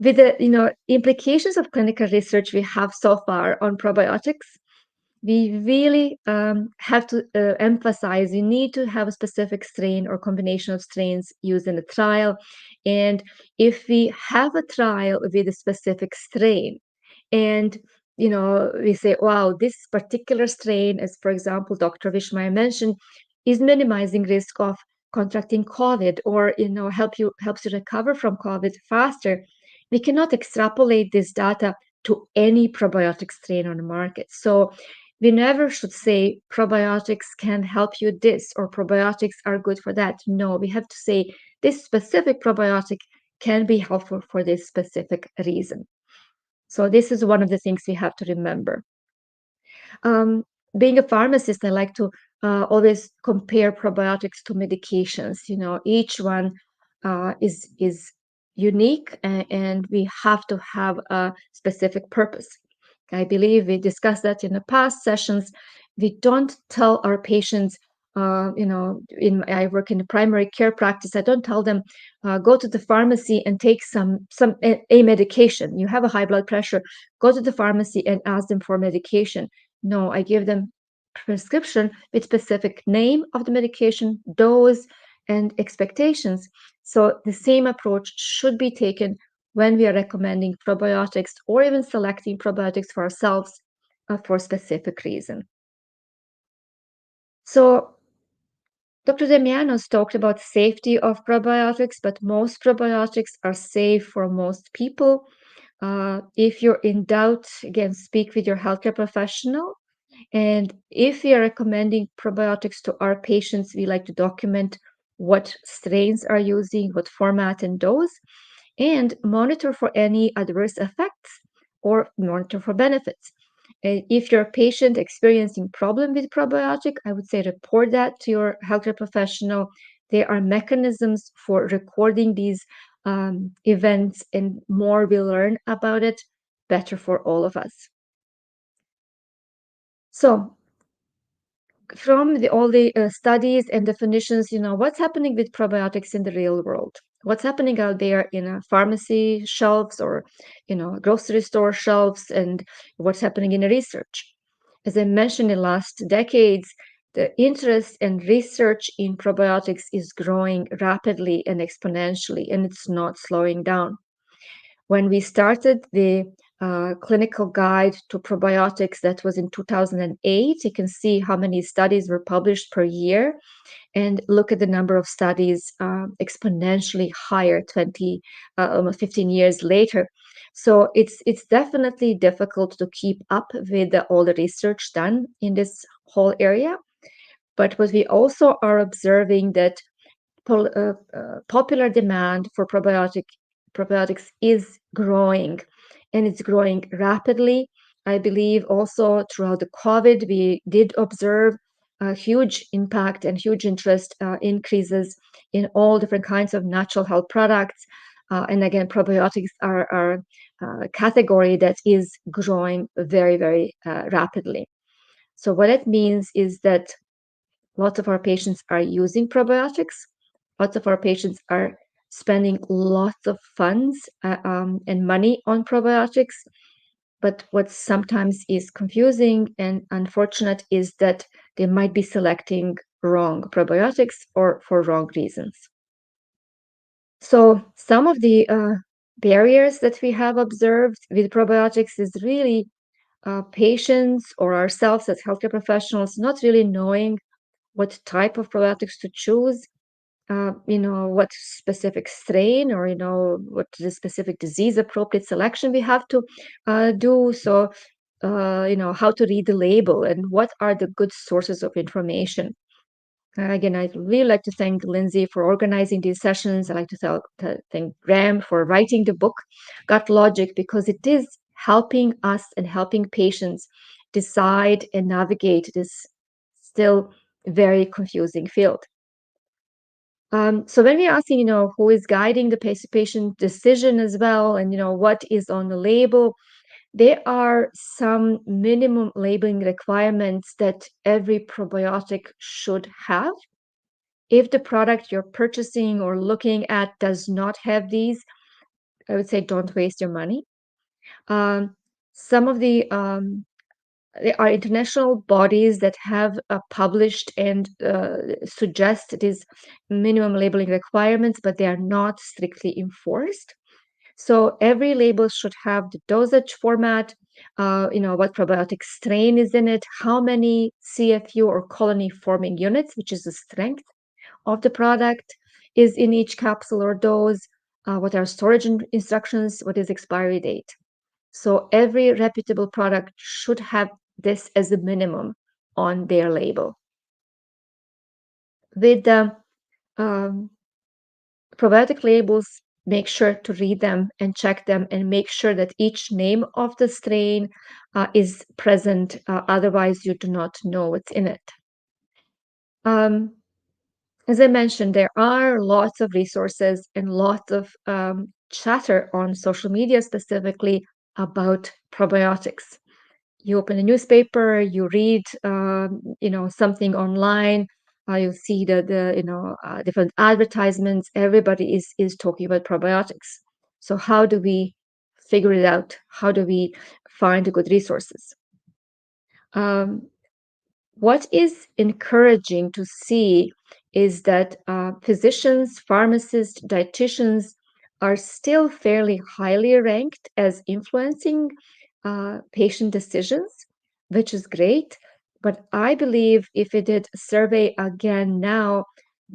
with the implications of clinical research we have so far on probiotics, we really have to emphasize you need to have a specific strain or combination of strains used in a trial. And if we have a trial with a specific strain and we say, wow, this particular strain, as for example, Dr. Wischmeyer mentioned, is minimizing risk of contracting COVID or helps you recover from COVID faster, we cannot extrapolate this data to any probiotic strain on the market. So we never should say probiotics can help you this or probiotics are good for that. No, we have to say this specific probiotic can be helpful for this specific reason. So this is one of the things we have to remember. Being a pharmacist, I like to always compare probiotics to medications. Each one is unique, and we have to have a specific purpose. I believe we discussed that in the past sessions. We don't tell our patients, I work in a primary care practice. I don't tell them go to the pharmacy and take a medication. You have a high blood pressure, go to the pharmacy and ask them for medication. No, I give them prescription with specific name of the medication, dose, and expectations. So the same approach should be taken when we are recommending probiotics or even selecting probiotics for ourselves for specific reason. So Dr. Demianos talked about safety of probiotics, but most probiotics are safe for most people. If you're in doubt, again, speak with your healthcare professional. And if we are recommending probiotics to our patients, we like to document what strains are using, what format and dose, and monitor for any adverse effects or monitor for benefits. If you're a patient experiencing problem with probiotic, I would say report that to your healthcare professional. There are mechanisms for recording these events, and more we learn about it, better for all of us. So from all the studies and definitions, what's happening with probiotics in the real world? What's happening out there in a pharmacy shelves or, grocery store shelves, and what's happening in the research? As I mentioned, in the last decades, the interest and research in probiotics is growing rapidly and exponentially, and it's not slowing down. When we started the clinical guide to probiotics, that was in 2008, you can see how many studies were published per year, and look at the number of studies exponentially higher almost 15 years later. So it's definitely difficult to keep up with all the research done in this whole area. But what we also are observing that popular demand for probiotics is growing, and it's growing rapidly. I believe also throughout the COVID, we did observe a huge impact and huge interest increases in all different kinds of natural health products. And again, probiotics are a category that is growing very, very rapidly. So what it means is that lots of our patients are using probiotics. Lots of our patients are spending lots of funds and money on probiotics. But what sometimes is confusing and unfortunate is that they might be selecting wrong probiotics or for wrong reasons. So some of the barriers that we have observed with probiotics is really patients or ourselves as healthcare professionals not really knowing what type of probiotics to choose, what specific strain or, what the specific disease appropriate selection we have to do. So, how to read the label and what are the good sources of information. Again, I'd really like to thank Lindsay for organizing these sessions. I'd like to thank Graham for writing the book, Gut Logic, because it is helping us and helping patients decide and navigate this still very confusing field. So when we're asking, who is guiding the patient decision as well, and, what is on the label, there are some minimum labeling requirements that every probiotic should have. If the product you're purchasing or looking at does not have these, I would say don't waste your money. Some of there are international bodies that have published and suggest these minimum labeling requirements, but they are not strictly enforced. So every label should have the dosage format, what probiotic strain is in it, how many CFU or colony forming units, which is the strength of the product, is in each capsule or dose, what are storage instructions, what is expiry date. So every reputable product should have this as a minimum on their label. With the probiotic labels, make sure to read them and check them and make sure that each name of the strain is present. Otherwise, you do not know what's in it. As I mentioned, there are lots of resources and lots of chatter on social media specifically about probiotics. You open a newspaper, you read, something online, You see the different advertisements. Everybody is talking about probiotics. So how do we figure it out? How do we find good resources? What is encouraging to see is that physicians, pharmacists, dietitians are still fairly highly ranked as influencing patient decisions, which is great. But I believe if we did a survey again now,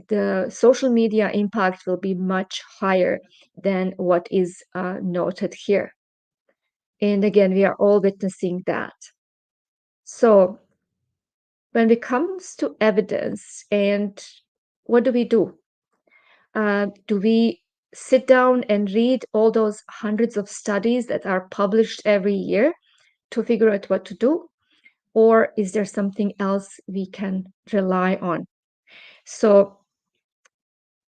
the social media impact will be much higher than what is noted here. And again, we are all witnessing that. So when it comes to evidence, and what do we do? Do we sit down and read all those hundreds of studies that are published every year to figure out what to do? Or is there something else we can rely on? So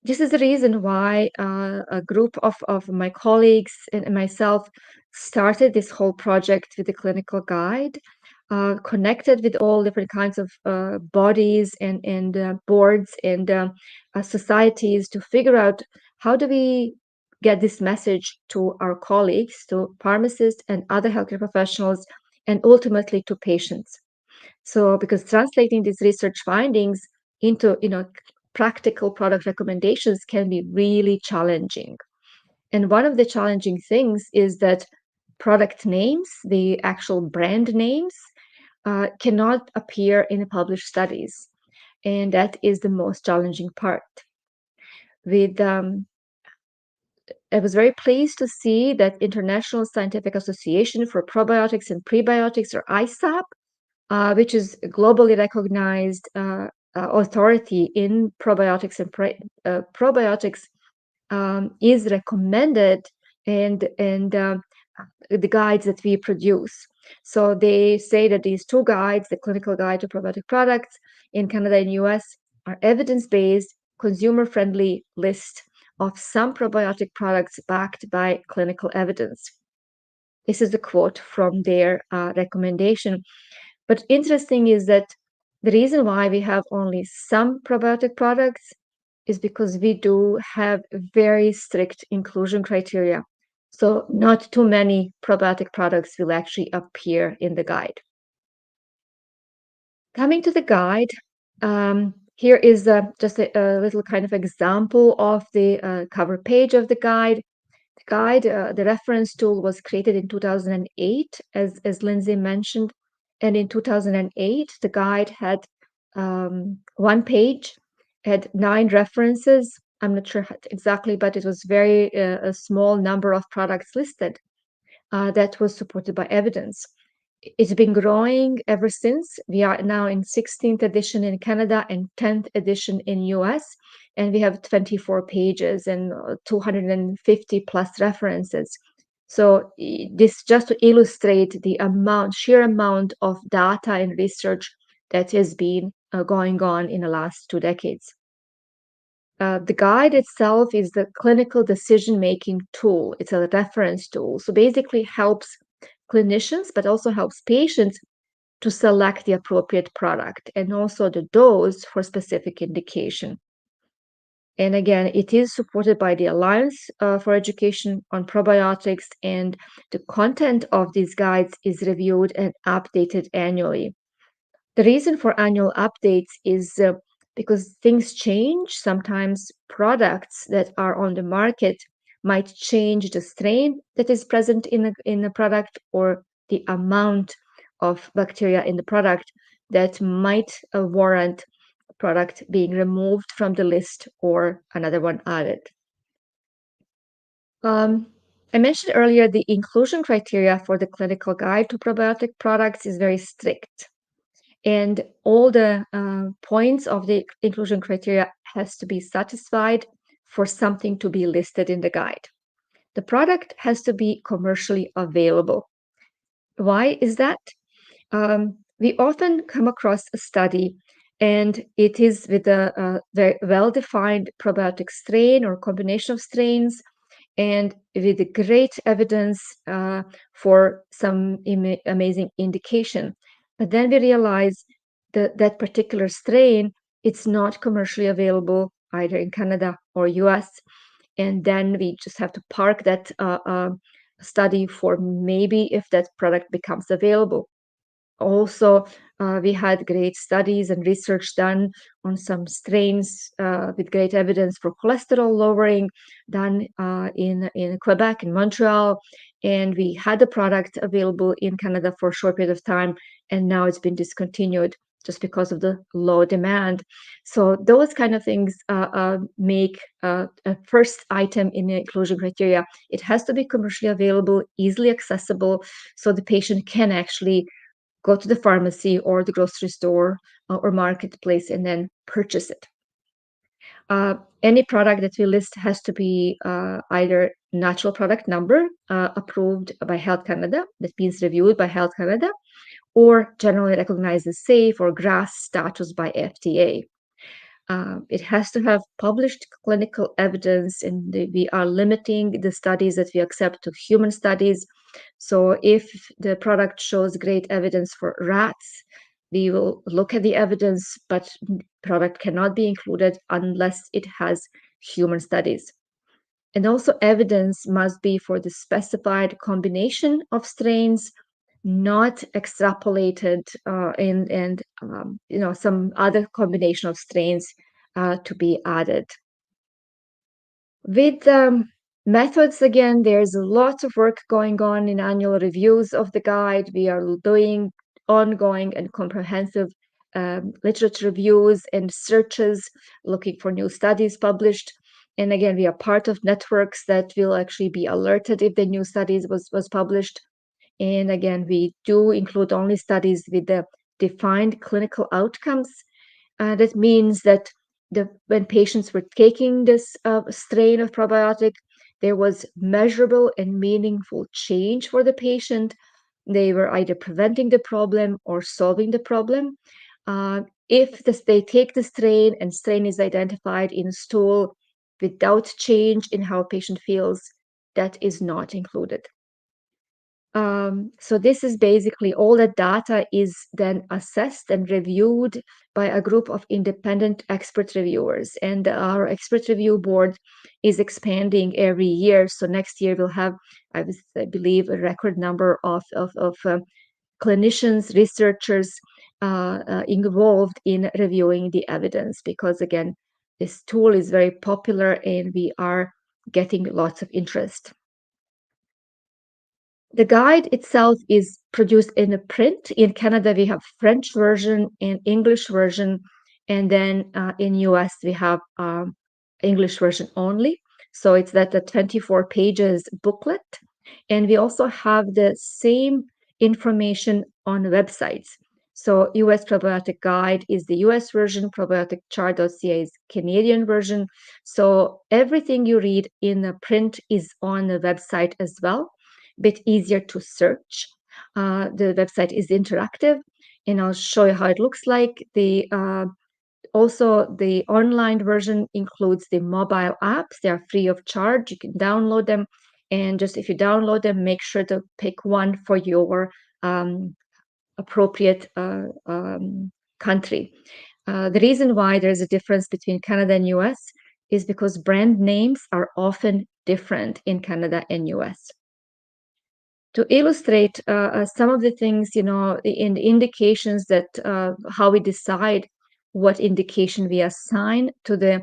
this is the reason why a group of my colleagues and myself started this whole project with the clinical guide, connected with all different kinds of bodies and boards and societies to figure out how do we get this message to our colleagues, to pharmacists and other healthcare professionals, and ultimately to patients. So because translating these research findings into practical product recommendations can be really challenging. And one of the challenging things is that product names, the actual brand names, cannot appear in the published studies. And that is the most challenging part. I was very pleased to see that International Scientific Association for Probiotics and Prebiotics, or ISAP, which is a globally recognized authority in probiotics and probiotics, is recommended and the guides that we produce. So they say that these two guides, the clinical guide to probiotic products in Canada and US, are evidence-based, consumer-friendly list of some probiotic products backed by clinical evidence. This is a quote from their recommendation. But interesting is that the reason why we have only some probiotic products is because we do have very strict inclusion criteria. So not too many probiotic products will actually appear in the guide. Coming to the guide, here is just a little kind of example of the cover page of the guide. The reference tool was created in 2008, as Lindsay mentioned. And in 2008, the guide had one page, had 9 references. I'm not sure exactly, but it was very a small number of products listed that was supported by evidence. It's been growing ever since. We are now in 16th edition in Canada and 10th edition in US, and we have 24 pages and 250 plus references. So this just to illustrate the sheer amount of data and research that has been going on in the last 2 decades. The guide itself is the clinical decision-making tool. It's a reference tool. So basically helps clinicians, but also helps patients to select the appropriate product and also the dose for specific indication. And again, it is supported by the Alliance for Education on Probiotics, and the content of these guides is reviewed and updated annually. The reason for annual updates is because things change. Sometimes products that are on the market might change the strain that is present in the product or the amount of bacteria in the product that might warrant a product being removed from the list or another one added. I mentioned earlier the inclusion criteria for the clinical guide to probiotic products is very strict. And all the points of the inclusion criteria has to be satisfied for something to be listed in the guide. The product has to be commercially available. Why is that? We often come across a study and it is with a very well-defined probiotic strain or combination of strains and with great evidence for some amazing indication. But then we realize that that particular strain it's not commercially available either in Canada or US. And then we just have to park that study for maybe if that product becomes available. Also, we had great studies and research done on some strains with great evidence for cholesterol lowering done in Quebec, in Montreal. And we had the product available in Canada for a short period of time, and now it's been discontinued just because of the low demand. So those kind of things make a first item in the inclusion criteria. It has to be commercially available, easily accessible, so the patient can actually go to the pharmacy or the grocery store or marketplace and then purchase it. Any product that we list has to be either natural product number approved by Health Canada, that means reviewed by Health Canada, or generally recognized as safe or GRAS status by FDA. It has to have published clinical evidence, and we are limiting the studies that we accept to human studies. So if the product shows great evidence for rats, we will look at the evidence, but product cannot be included unless it has human studies. And also evidence must be for the specified combination of strains, not extrapolated and some other combination of strains to be added. With methods, again, there's a lot of work going on in annual reviews of the guide. We are doing ongoing and comprehensive literature reviews and searches, looking for new studies published. And again, we are part of networks that will actually be alerted if the new studies was published. And again, we do include only studies with the defined clinical outcomes. That means that when patients were taking this strain of probiotic, there was measurable and meaningful change for the patient. They were either preventing the problem or solving the problem. If they take the strain and strain is identified in stool without change in how a patient feels, that is not included. So this is basically all the data is then assessed and reviewed by a group of independent expert reviewers. And our expert review board is expanding every year. So next year we'll have, I believe, a record number of clinicians, researchers involved in reviewing the evidence, because again, this tool is very popular and we are getting lots of interest. The guide itself is produced in a print. In Canada, we have French version and English version, and then in US, we have English version only. So it's that the 24 pages booklet. And we also have the same information on websites. So US Probiotic Guide is the US version, probioticchart.ca is Canadian version. So everything you read in the print is on the website as well. Bit easier to search. The website is interactive, and I'll show you how it looks like. Also, the online version includes the mobile apps. They are free of charge. You can download them, and just if you download them, make sure to pick one for your appropriate country. The reason why there's a difference between Canada and US is because brand names are often different in Canada and US. To illustrate some of the things, in the indications that how we decide what indication we assign to the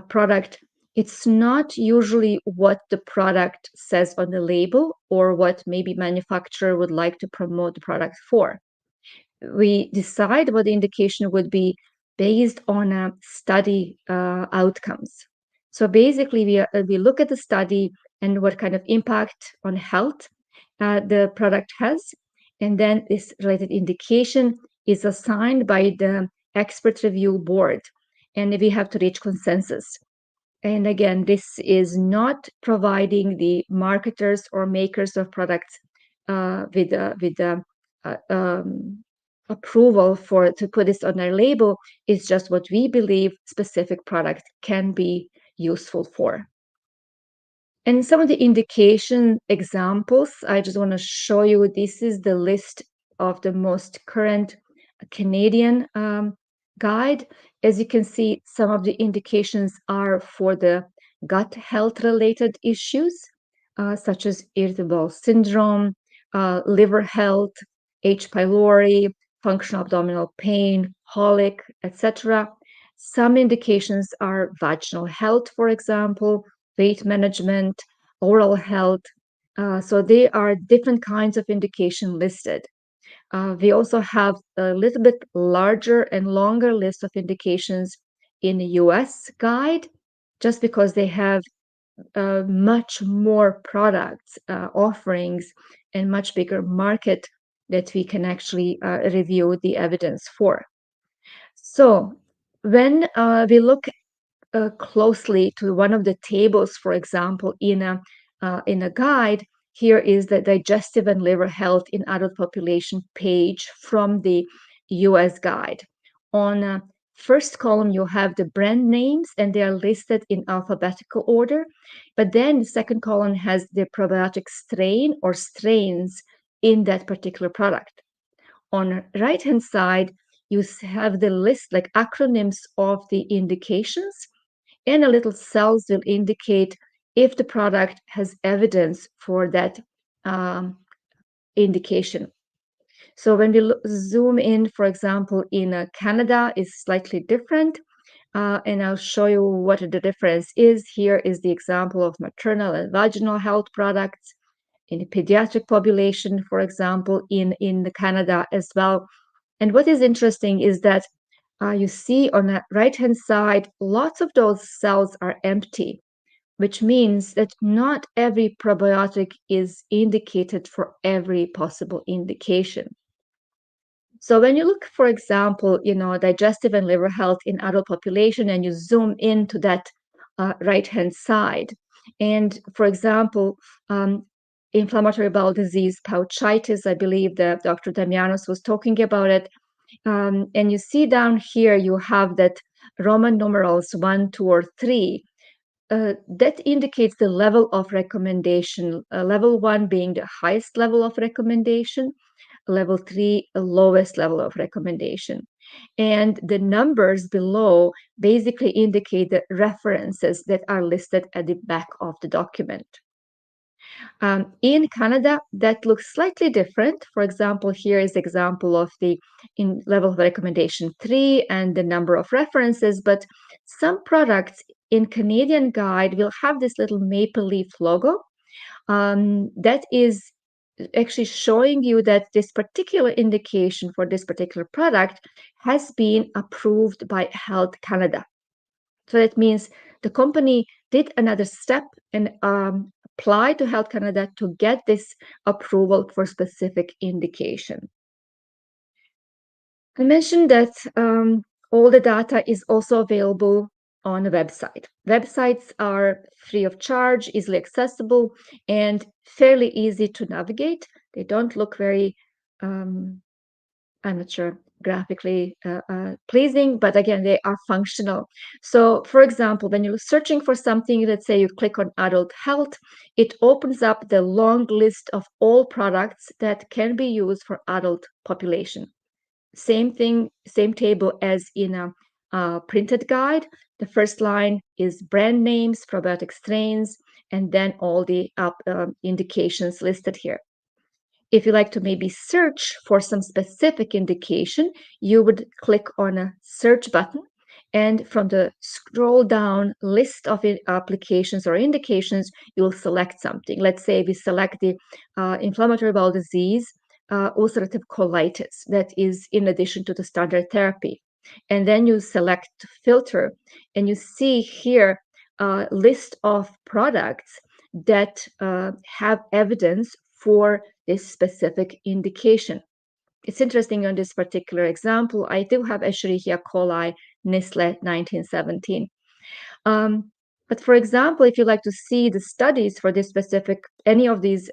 product, it's not usually what the product says on the label or what maybe manufacturer would like to promote the product for. We decide what the indication would be based on a study outcomes. So basically, we look at the study and what kind of impact on health the product has, and then this related indication is assigned by the expert review board, and we have to reach consensus. And again, this is not providing the marketers or makers of products with approval to put this on their label. It's just what we believe specific product can be useful for. And some of the indication examples, I just want to show you, this is the list of the most current Canadian guide. As you can see, some of the indications are for the gut health related issues, such as irritable bowel syndrome, liver health, H. pylori, functional abdominal pain, colic, etc. Some indications are vaginal health, for example, weight management, oral health. So there are different kinds of indication listed. We also have a little bit larger and longer list of indications in the US guide, just because they have much more products, offerings, and much bigger market that we can actually review the evidence for. So when we look closely to one of the tables, for example, in a guide, here is the digestive and liver health in adult population page from the US guide. On first column, you have the brand names, and they are listed in alphabetical order. But then the second column has the probiotic strain or strains in that particular product. On the right-hand side, you have the list, like acronyms of the indications, and a little cells will indicate if the product has evidence for that indication. So when we zoom in, for example, in Canada is slightly different, and I'll show you what the difference is. Here is the example of maternal and vaginal health products in the pediatric population, for example, in Canada as well. And what is interesting is that you see on the right-hand side, lots of those cells are empty, which means that not every probiotic is indicated for every possible indication. So when you look, for example, digestive and liver health in adult population, and you zoom into that right-hand side, and for example, inflammatory bowel disease, pouchitis, I believe that Dr. Damianos was talking about it. And you see down here, you have that Roman numerals 1, 2, or 3. That indicates the level of recommendation, level 1 being the highest level of recommendation, level 3, the lowest level of recommendation. And the numbers below basically indicate the references that are listed at the back of the document. In Canada, that looks slightly different. For example, here is example of the in level of recommendation 3 and the number of references, but some products in Canadian guide will have this little maple leaf logo. That is actually showing you that this particular indication for this particular product has been approved by Health Canada. So that means the company did another step and apply to Health Canada to get this approval for specific indication. I mentioned that all the data is also available on the website. Websites are free of charge, easily accessible, and fairly easy to navigate. They don't look very, I'm not sure, graphically pleasing, but again, they are functional. So for example, when you're searching for something, let's say you click on adult health, it opens up the long list of all products that can be used for adult population. Same thing, same table as in a printed guide. The first line is brand names, probiotic strains, and then all the indications listed here. If you like to maybe search for some specific indication, you would click on a search button, and from the scroll down list of applications or indications, you'll select something. Let's say we select the inflammatory bowel disease, ulcerative colitis, that is in addition to the standard therapy. And then you select filter, and you see here a list of products that have evidence for this specific indication. It's interesting on this particular example, I do have Escherichia coli Nisle 1917. But for example, if you like to see the studies for this specific, any of these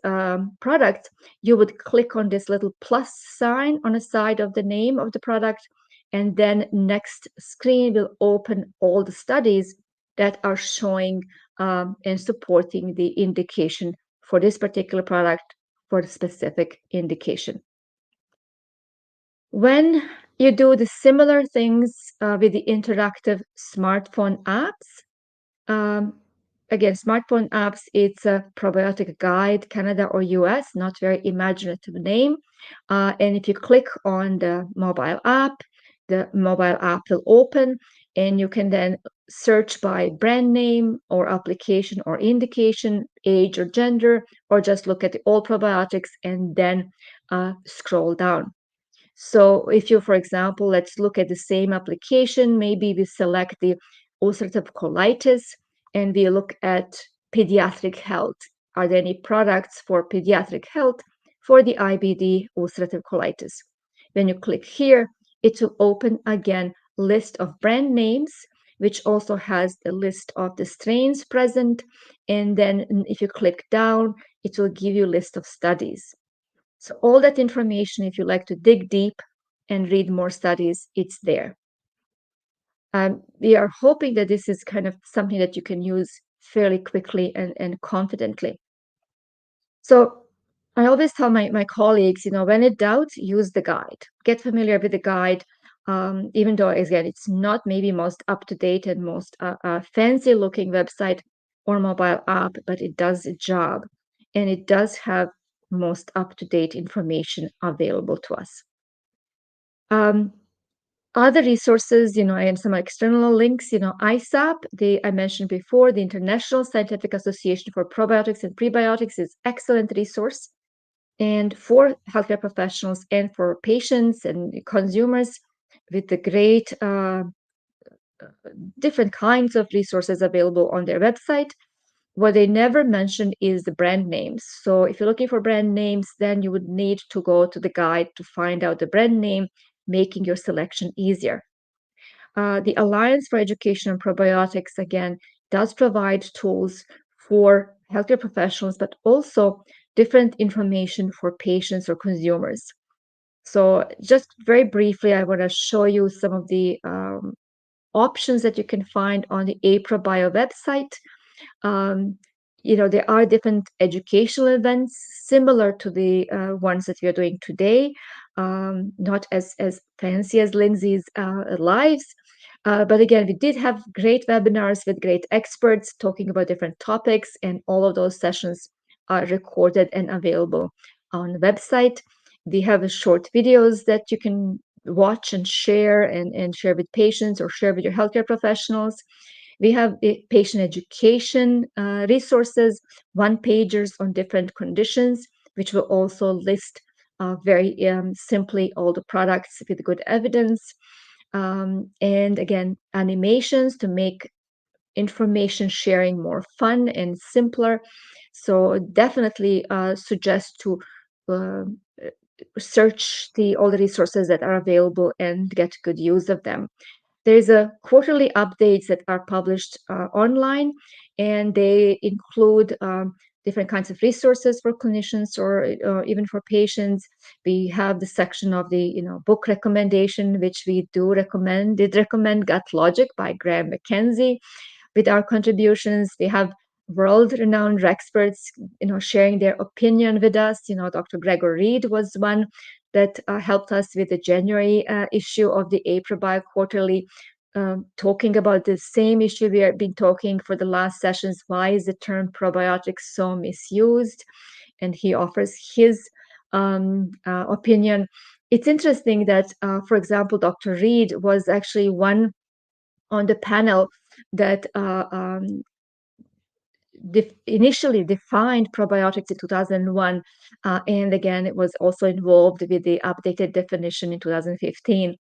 products, you would click on this little plus sign on the side of the name of the product, and then next screen will open all the studies that are showing and supporting the indication for this particular product for the specific indication. When You do the similar things with the interactive smartphone apps. Again, smartphone apps, it's a probiotic guide, Canada or US, not very imaginative name. And if you click on the mobile app will open, and you can then search by brand name or application or indication, age or gender, or just look at all probiotics and then scroll down. So if you, for example, let's look at the same application, maybe we select the ulcerative colitis and we look at pediatric health. Are there any products for pediatric health for the IBD ulcerative colitis? When you click here, it will open again list of brand names, which also has the list of the strains present. And then if you click down, it will give you a list of studies. So all that information, if you like to dig deep and read more studies, it's there. We are hoping that this is kind of something that you can use fairly quickly and confidently. So I always tell my colleagues, when in doubt, use the guide. Get familiar with the guide, even though, again, it's not maybe most up-to-date and most fancy-looking website or mobile app, but it does a job. And it does have most up-to-date information available to us. Other resources, and some external links, ISAP, I mentioned before, the International Scientific Association for Probiotics and Prebiotics is excellent resource. And for healthcare professionals and for patients and consumers with the great different kinds of resources available on their website. What they never mention is the brand names. So if you're looking for brand names, then you would need to go to the guide to find out the brand name, making your selection easier. The Alliance for Education on Probiotics, again, does provide tools for healthcare professionals, but also different information for patients or consumers. So just very briefly, I want to show you some of the options that you can find on the APROBio website. There are different educational events similar to the ones that we are doing today, not as fancy as Lindsay's lives. But again, we did have great webinars with great experts talking about different topics, and all of those sessions are recorded and available on the website. We have short videos that you can watch and share and share with patients or share with your healthcare professionals. We have patient education resources, one-pagers on different conditions, which will also list very simply all the products with good evidence. And again, animations to make information sharing more fun and simpler. So definitely suggest to search all the resources that are available and get good use of them. There's a quarterly updates that are published online, and they include different kinds of resources for clinicians or even for patients. We have the section of the book recommendation, which we did recommend Gut Logic by Graham Mackenzie. With our contributions, we have world-renowned experts, sharing their opinion with us. Dr. Gregor Reed was one that helped us with the January issue of the APROBio Quarterly, talking about the same issue we have been talking for the last sessions. Why is the term probiotics so misused? And he offers his opinion. It's interesting that, for example, Dr. Reed was actually one on the panel that initially defined probiotics in 2001, and again, it was also involved with the updated definition in 2015.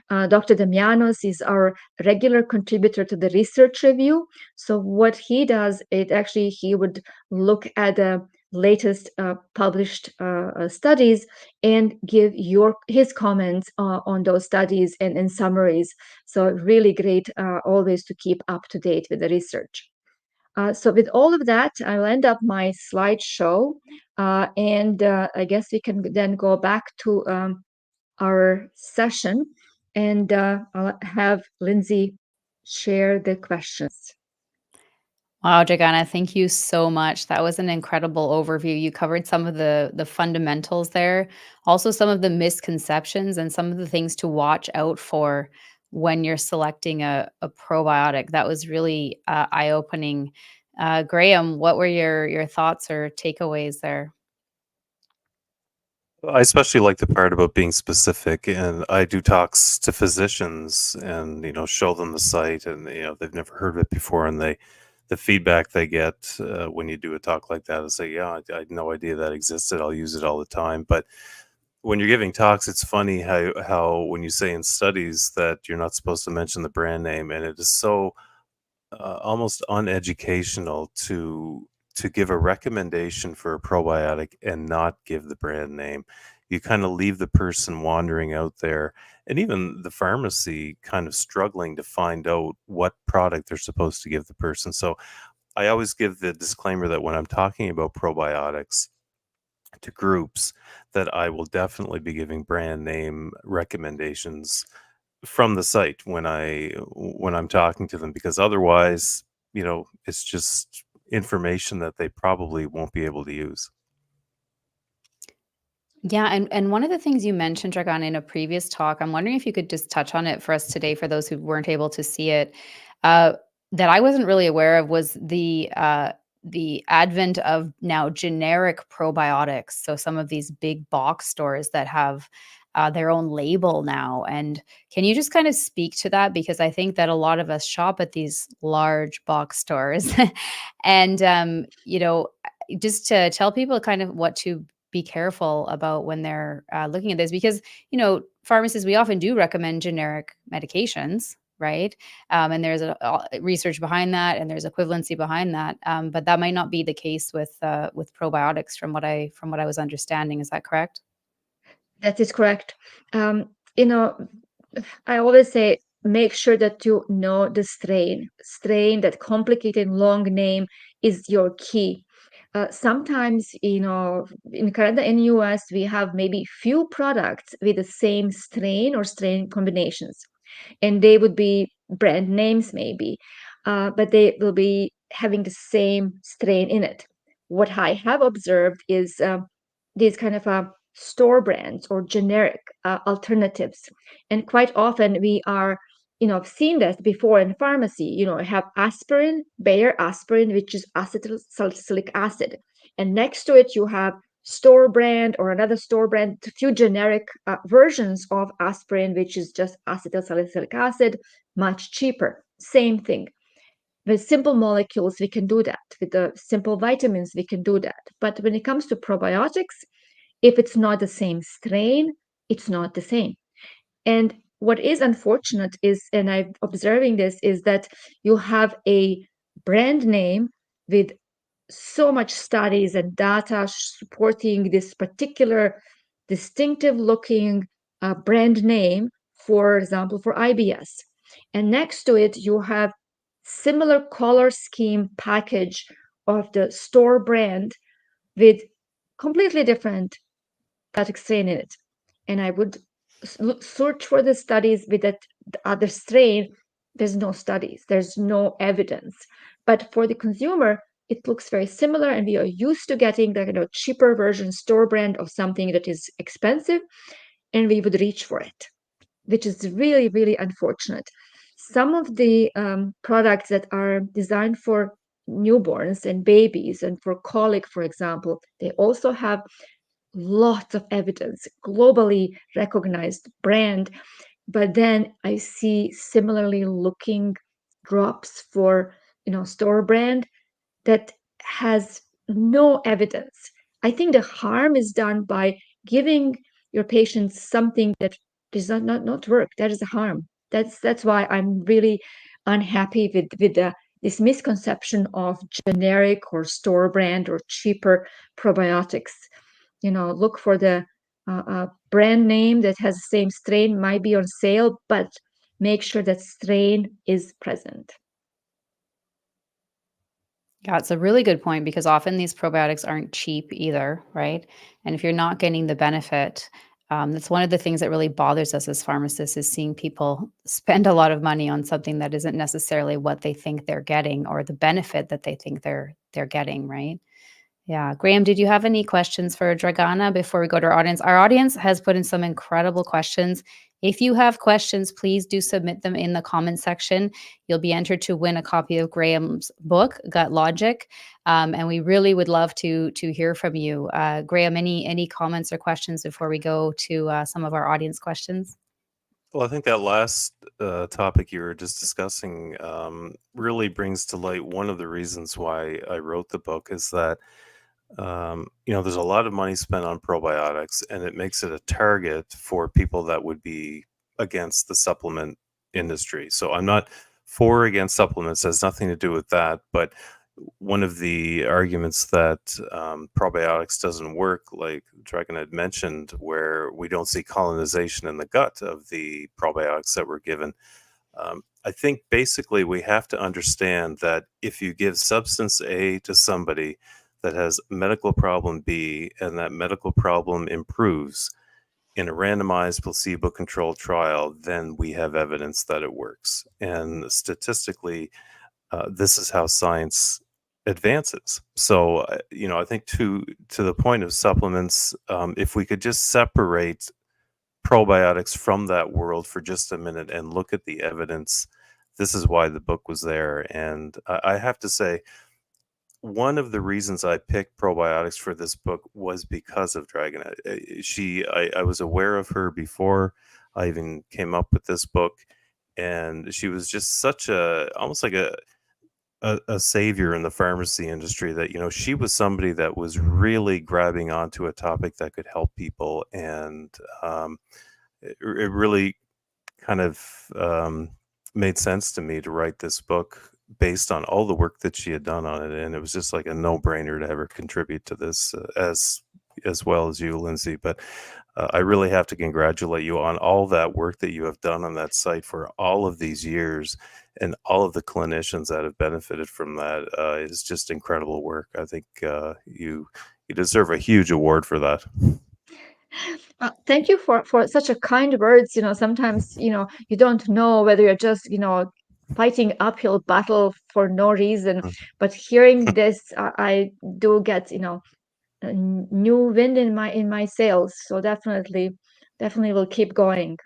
Dr. Damianos is our regular contributor to the research review. So what he does, he would look at the latest published studies and give his comments on those studies and summaries. So really great always to keep up to date with the research. So with all of that, I'll end up my slideshow, and I guess we can then go back to our session, and I'll have Lindsay share the questions. Wow, Dragana, thank you so much. That was an incredible overview. You covered some of the fundamentals there, also some of the misconceptions and some of the things to watch out for when you're selecting a probiotic. That was really eye-opening. Graham, what were your thoughts or takeaways there? I especially like the part about being specific, and I do talks to physicians and, show them the site, and, they've never heard of it before, and the feedback they get when you do a talk like that is say, yeah, I had no idea that existed. I'll use it all the time. But when you're giving talks, it's funny how when you say in studies that you're not supposed to mention the brand name, and it is so almost uneducational to give a recommendation for a probiotic and not give the brand name. You kind of leave the person wandering out there, and even the pharmacy kind of struggling to find out what product they're supposed to give the person. So I always give the disclaimer that when I'm talking about probiotics to groups, that I will definitely be giving brand name recommendations from the site when I'm talking to them, because otherwise, it's just information that they probably won't be able to use. Yeah, and one of the things you mentioned, Dragan, in a previous talk, I'm wondering if you could just touch on it for us today, for those who weren't able to see it, uh, that I wasn't really aware of was the advent of now generic probiotics. So some of these big box stores that have their own label now. And can you just kind of speak to that? Because I think that a lot of us shop at these large box stores, and just to tell people kind of what to be careful about when they're looking at this, because pharmacists, we often do recommend generic medications, right? And there's research behind that, and there's equivalency behind that, but that might not be the case with probiotics, from what I was understanding. Is that correct? That is correct. You know, I always say make sure that you know the strain. Strain, that complicated long name is your key. Sometimes, in Canada and US, we have maybe few products with the same strain or strain combinations, and they would be brand names maybe, but they will be having the same strain in it. What I have observed is these kind of store brands or generic alternatives, and quite often we are, I've seen that before in pharmacy. I have aspirin, Bayer aspirin, which is acetyl salicylic acid, and next to it you have store brand or another store brand, a few generic versions of aspirin, which is just acetyl salicylic acid, much cheaper. Same thing. With simple molecules, we can do that. With the simple vitamins, we can do that. But when it comes to probiotics, if it's not the same strain, it's not the same. And what is unfortunate is, and I'm observing this, is that you have a brand name with so much studies and data supporting this particular distinctive looking brand name, for example, for IBS. And next to it, you have similar color scheme package of the store brand with completely different strain in it. And I would search for the studies with that other strain. There's no studies, there's no evidence. But for the consumer, it looks very similar, and we are used to getting the cheaper version, store brand of something that is expensive, and we would reach for it, which is really, really unfortunate. Some of the products that are designed for newborns and babies and for colic, for example, they also have lots of evidence, globally recognized brand. But then I see similarly looking drops for store brand that has no evidence. I think the harm is done by giving your patients something that does not work. That is a harm. That's why I'm really unhappy with this misconception of generic or store brand or cheaper probiotics. Look for the brand name that has the same strain, might be on sale, but make sure that strain is present. Yeah, it's a really good point, because often these probiotics aren't cheap either, right? And if you're not getting the benefit, That's one of the things that really bothers us as pharmacists, is seeing people spend a lot of money on something that isn't necessarily what they think they're getting, or the benefit that they think they're getting, right? Yeah. Graham, did you have any questions for Dragana before we go to our audience? Our audience has put in some incredible questions. If you have questions, please do submit them in the comment section. You'll be entered to win a copy of Graham's book, Gut Logic. And we really would love to hear from you. Graham, any comments or questions before we go to some of our audience questions? Well, I think that last topic you were just discussing really brings to light one of the reasons why I wrote the book, is that there's a lot of money spent on probiotics, and it makes it a target for people that would be against the supplement industry. So I'm not for or against supplements, has nothing to do with that. But one of the arguments that probiotics doesn't work, like Dragan had mentioned, where we don't see colonization in the gut of the probiotics that we're given. I think basically we have to understand that if you give substance A to somebody that has medical problem B, and that medical problem improves in a randomized placebo-controlled trial, then we have evidence that it works. And statistically, this is how science advances. So, I think to the point of supplements, if we could just separate probiotics from that world for just a minute and look at the evidence, this is why the book was there. And I have to say, one of the reasons I picked probiotics for this book was because of Dragana. I was aware of her before I even came up with this book, and she was just such almost like a savior in the pharmacy industry, that, she was somebody that was really grabbing onto a topic that could help people. And it really kind of made sense to me to write this book based on all the work that she had done on it. And it was just like a no-brainer to have her contribute to this as well as you, Lindsay. But I really have to congratulate you on all that work that you have done on that site for all of these years, and all of the clinicians that have benefited from that. It's just incredible work. I think you deserve a huge award for that. Thank you for such a kind words. Sometimes, you don't know whether you're just, fighting uphill battle for no reason. But hearing this, I do get, a new wind in my sails. So definitely will keep going.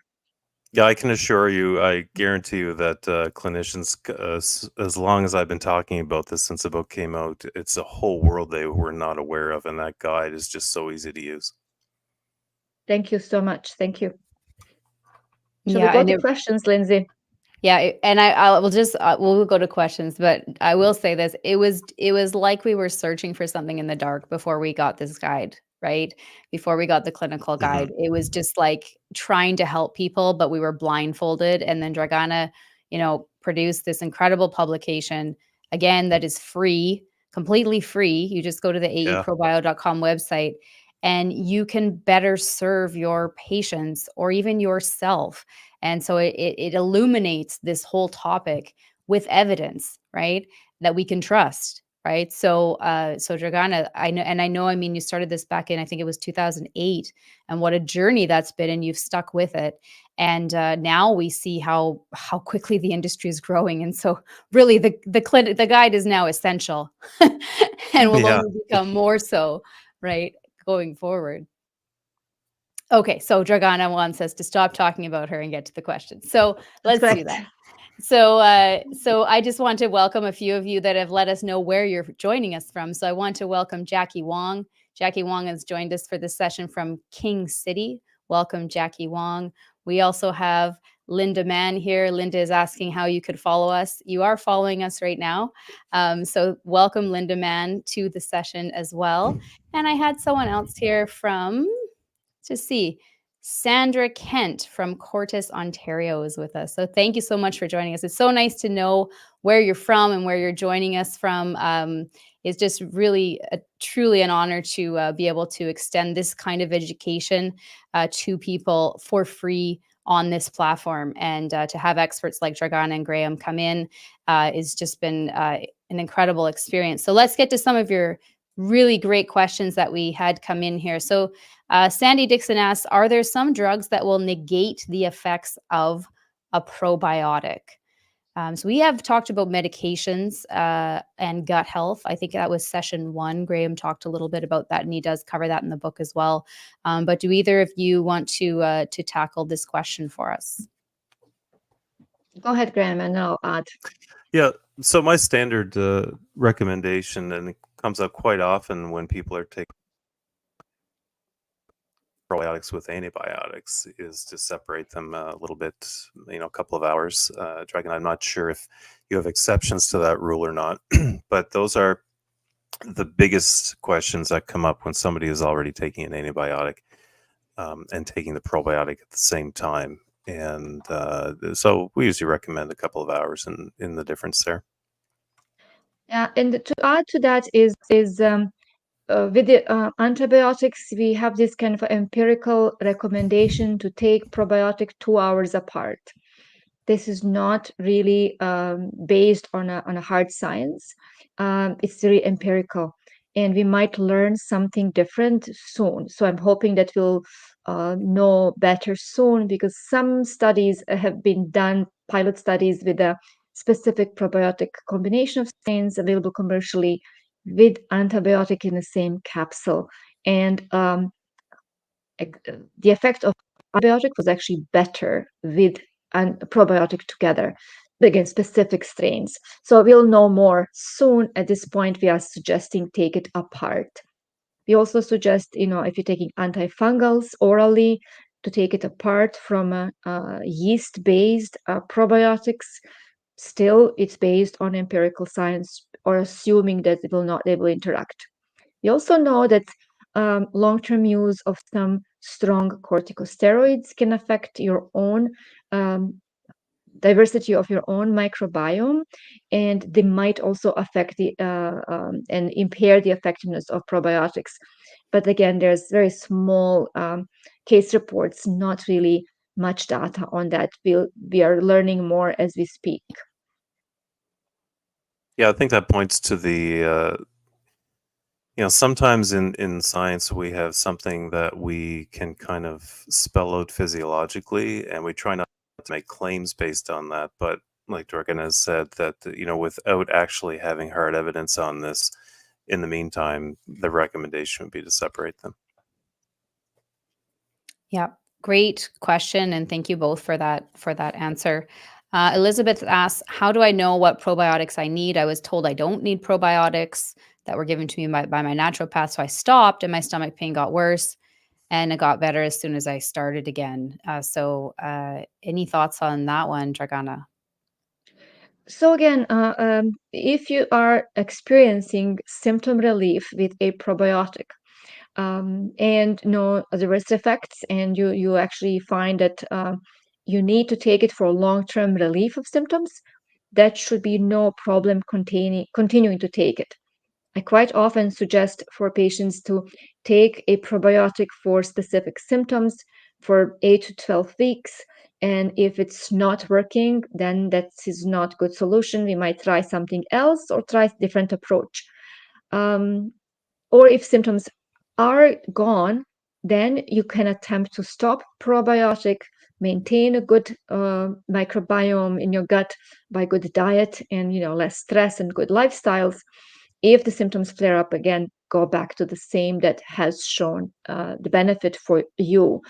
Yeah, I can assure you, I guarantee you that clinicians, as long as I've been talking about this since the book came out, it's a whole world they were not aware of. And that guide is just so easy to use. Thank you so much. Thank you. Shall Yeah, we go and to questions, Lindsay? Yeah, and I will just we'll go to questions, but I will say this: it was like we were searching for something in the dark before we got this guide, right? Before we got the clinical guide, it was just like trying to help people, but we were blindfolded. And then Dragana, produced this incredible publication, again, that is free, completely free. You just go to the aeprobio.com website, and you can better serve your patients or even yourself. And so it illuminates this whole topic with evidence, right, that we can trust, right? So Dragana, I know, you started this back in, I think it was 2008, and what a journey that's been, and you've stuck with it. And now we see how quickly the industry is growing. And so really the guide is now essential and will only become more so, right, going forward. Okay, so Dragana wants us to stop talking about her and get to the questions. So let's do that. So I just want to welcome a few of you that have let us know where you're joining us from. So I want to welcome Jackie Wong. Jackie Wong has joined us for this session from King City. Welcome, Jackie Wong. We also have Linda Mann here. Linda is asking how you could follow us. You are following us right now. So welcome, Linda Mann, to the session as well. And I had someone else here from, Sandra Kent from Cortes, Ontario is with us. So thank you so much for joining us. It's so nice to know where you're from and where you're joining us from. It's just really truly an honor to be able to extend this kind of education to people for free on this platform. And to have experts like Dragana and Graham come in has just been an incredible experience. So let's get to some of your really great questions that we had come in here. So Sandy Dixon asks, are there some drugs that will negate the effects of a probiotic? So we have talked about medications and gut health. I think that was session 1. Graham talked a little bit about that, and he does cover that in the book as well. But do either of you want to tackle this question for us? Go ahead, Graham, and I'll add. Yeah. So my standard recommendation, and it comes up quite often when people are taking probiotics with antibiotics, is to separate them a little bit, a couple of hours. Dragon, I'm not sure if you have exceptions to that rule or not, but those are the biggest questions that come up when somebody is already taking an antibiotic and taking the probiotic at the same time. And so we usually recommend a couple of hours in the difference there. Yeah, and to add to that is with the antibiotics, we have this kind of empirical recommendation to take probiotic 2 hours apart. This is not really based on a hard science. It's very empirical, and we might learn something different soon. So I'm hoping that we'll know better soon, because some studies have been done, pilot studies with a specific probiotic combination of strains available commercially with antibiotic in the same capsule. And the effect of antibiotic was actually better with probiotic together against specific strains. So we'll know more soon. At this point, we are suggesting take it apart. We also suggest, if you're taking antifungals orally, to take it apart from yeast-based probiotics. Still, it's based on empirical science, or assuming that they will interact. We also know that long-term use of some strong corticosteroids can affect your own diversity of your own microbiome, and they might also affect and impair the effectiveness of probiotics. But again, there's very small case reports, not really much data on that. We are learning more as we speak. Yeah, I think that points to the sometimes in science we have something that we can kind of spell out physiologically, and we try not to make claims based on that. But like Dragana has said, that without actually having hard evidence on this, in the meantime, the recommendation would be to separate them. Yeah, great question, and thank you both for that answer. Elizabeth asks, how do I know what probiotics I need? I was told I don't need probiotics that were given to me by my naturopath, so I stopped, and my stomach pain got worse, and it got better as soon as I started again. So any thoughts on that one, Dragana? So again, if you are experiencing symptom relief with a probiotic, and no adverse effects, and you actually find that you need to take it for long-term relief of symptoms, that should be no problem continuing to take it. I quite often suggest for patients to take a probiotic for specific symptoms for 8 to 12 weeks. And if it's not working, then that is not a good solution. We might try something else or try a different approach. Or if symptoms are gone, then you can attempt to stop probiotic, maintain a good microbiome in your gut by good diet and less stress and good lifestyles. If the symptoms flare up again, go back to the same that has shown the benefit for you.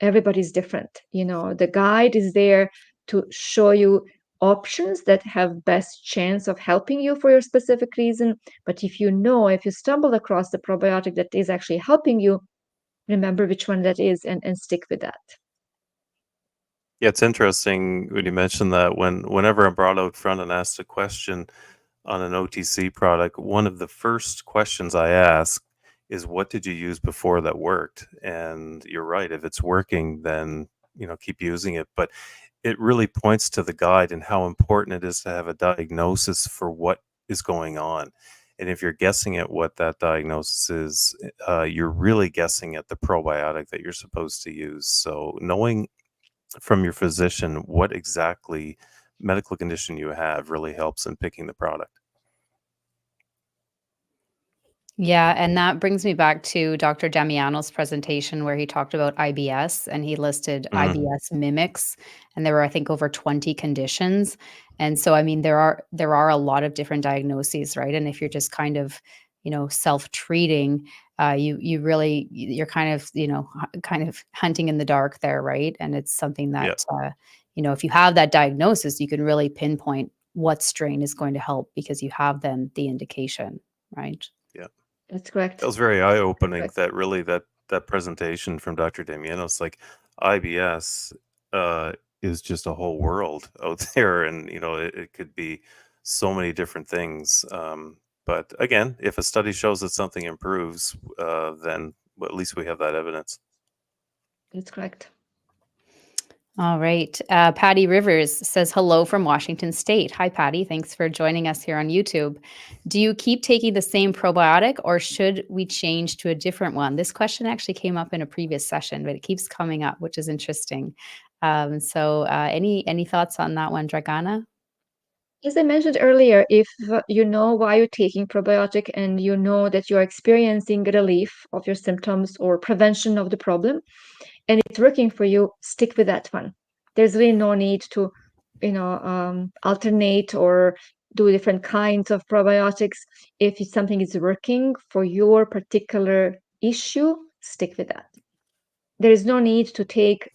Everybody's different. The guide is there to show you options that have best chance of helping you for your specific reason. But if you stumble across the probiotic that is actually helping you, remember which one that is and stick with that. Yeah, it's interesting when you mentioned that. Whenever I'm brought out front and asked a question on an OTC product, one of the first questions I ask is, what did you use before that worked? And you're right, if it's working, then keep using it. But it really points to the guide and how important it is to have a diagnosis for what is going on. And if you're guessing at what that diagnosis is, you're really guessing at the probiotic that you're supposed to use. So knowing from your physician what exactly medical condition you have really helps in picking the product. Yeah, and that brings me back to Dr. Damiano's presentation where he talked about IBS and he listed Mm, IBS mimics, and there were, I think, over 20 conditions. And so, I mean, there are a lot of different diagnoses, right? And if you're just kind of, self-treating, you're kind of, kind of hunting in the dark there, right? And it's something yeah, that, if you have that diagnosis, you can really pinpoint what strain is going to help because you have then the indication, right? yeah. That's That correct. was very eye-opening, Correct. that really that presentation from Dr. Damiano's, like, IBS, uh, is just a whole world out there, and, it could be so many different things, but again, if a study shows that something improves, then, well, at least we have that evidence. That's correct. All right. Patty Rivers says hello from Washington State. Hi, Patty. Thanks for joining us here on YouTube. Do you keep taking the same probiotic or should we change to a different one? This question actually came up in a previous session, but it keeps coming up, which is interesting. Any thoughts on that one, Dragana? As I mentioned earlier, if you know why you're taking probiotic and you know that you're experiencing relief of your symptoms or prevention of the problem, and it's working for you, stick with that one. There's really no need to, alternate or do different kinds of probiotics. If something is working for your particular issue, stick with that. There is no need to take,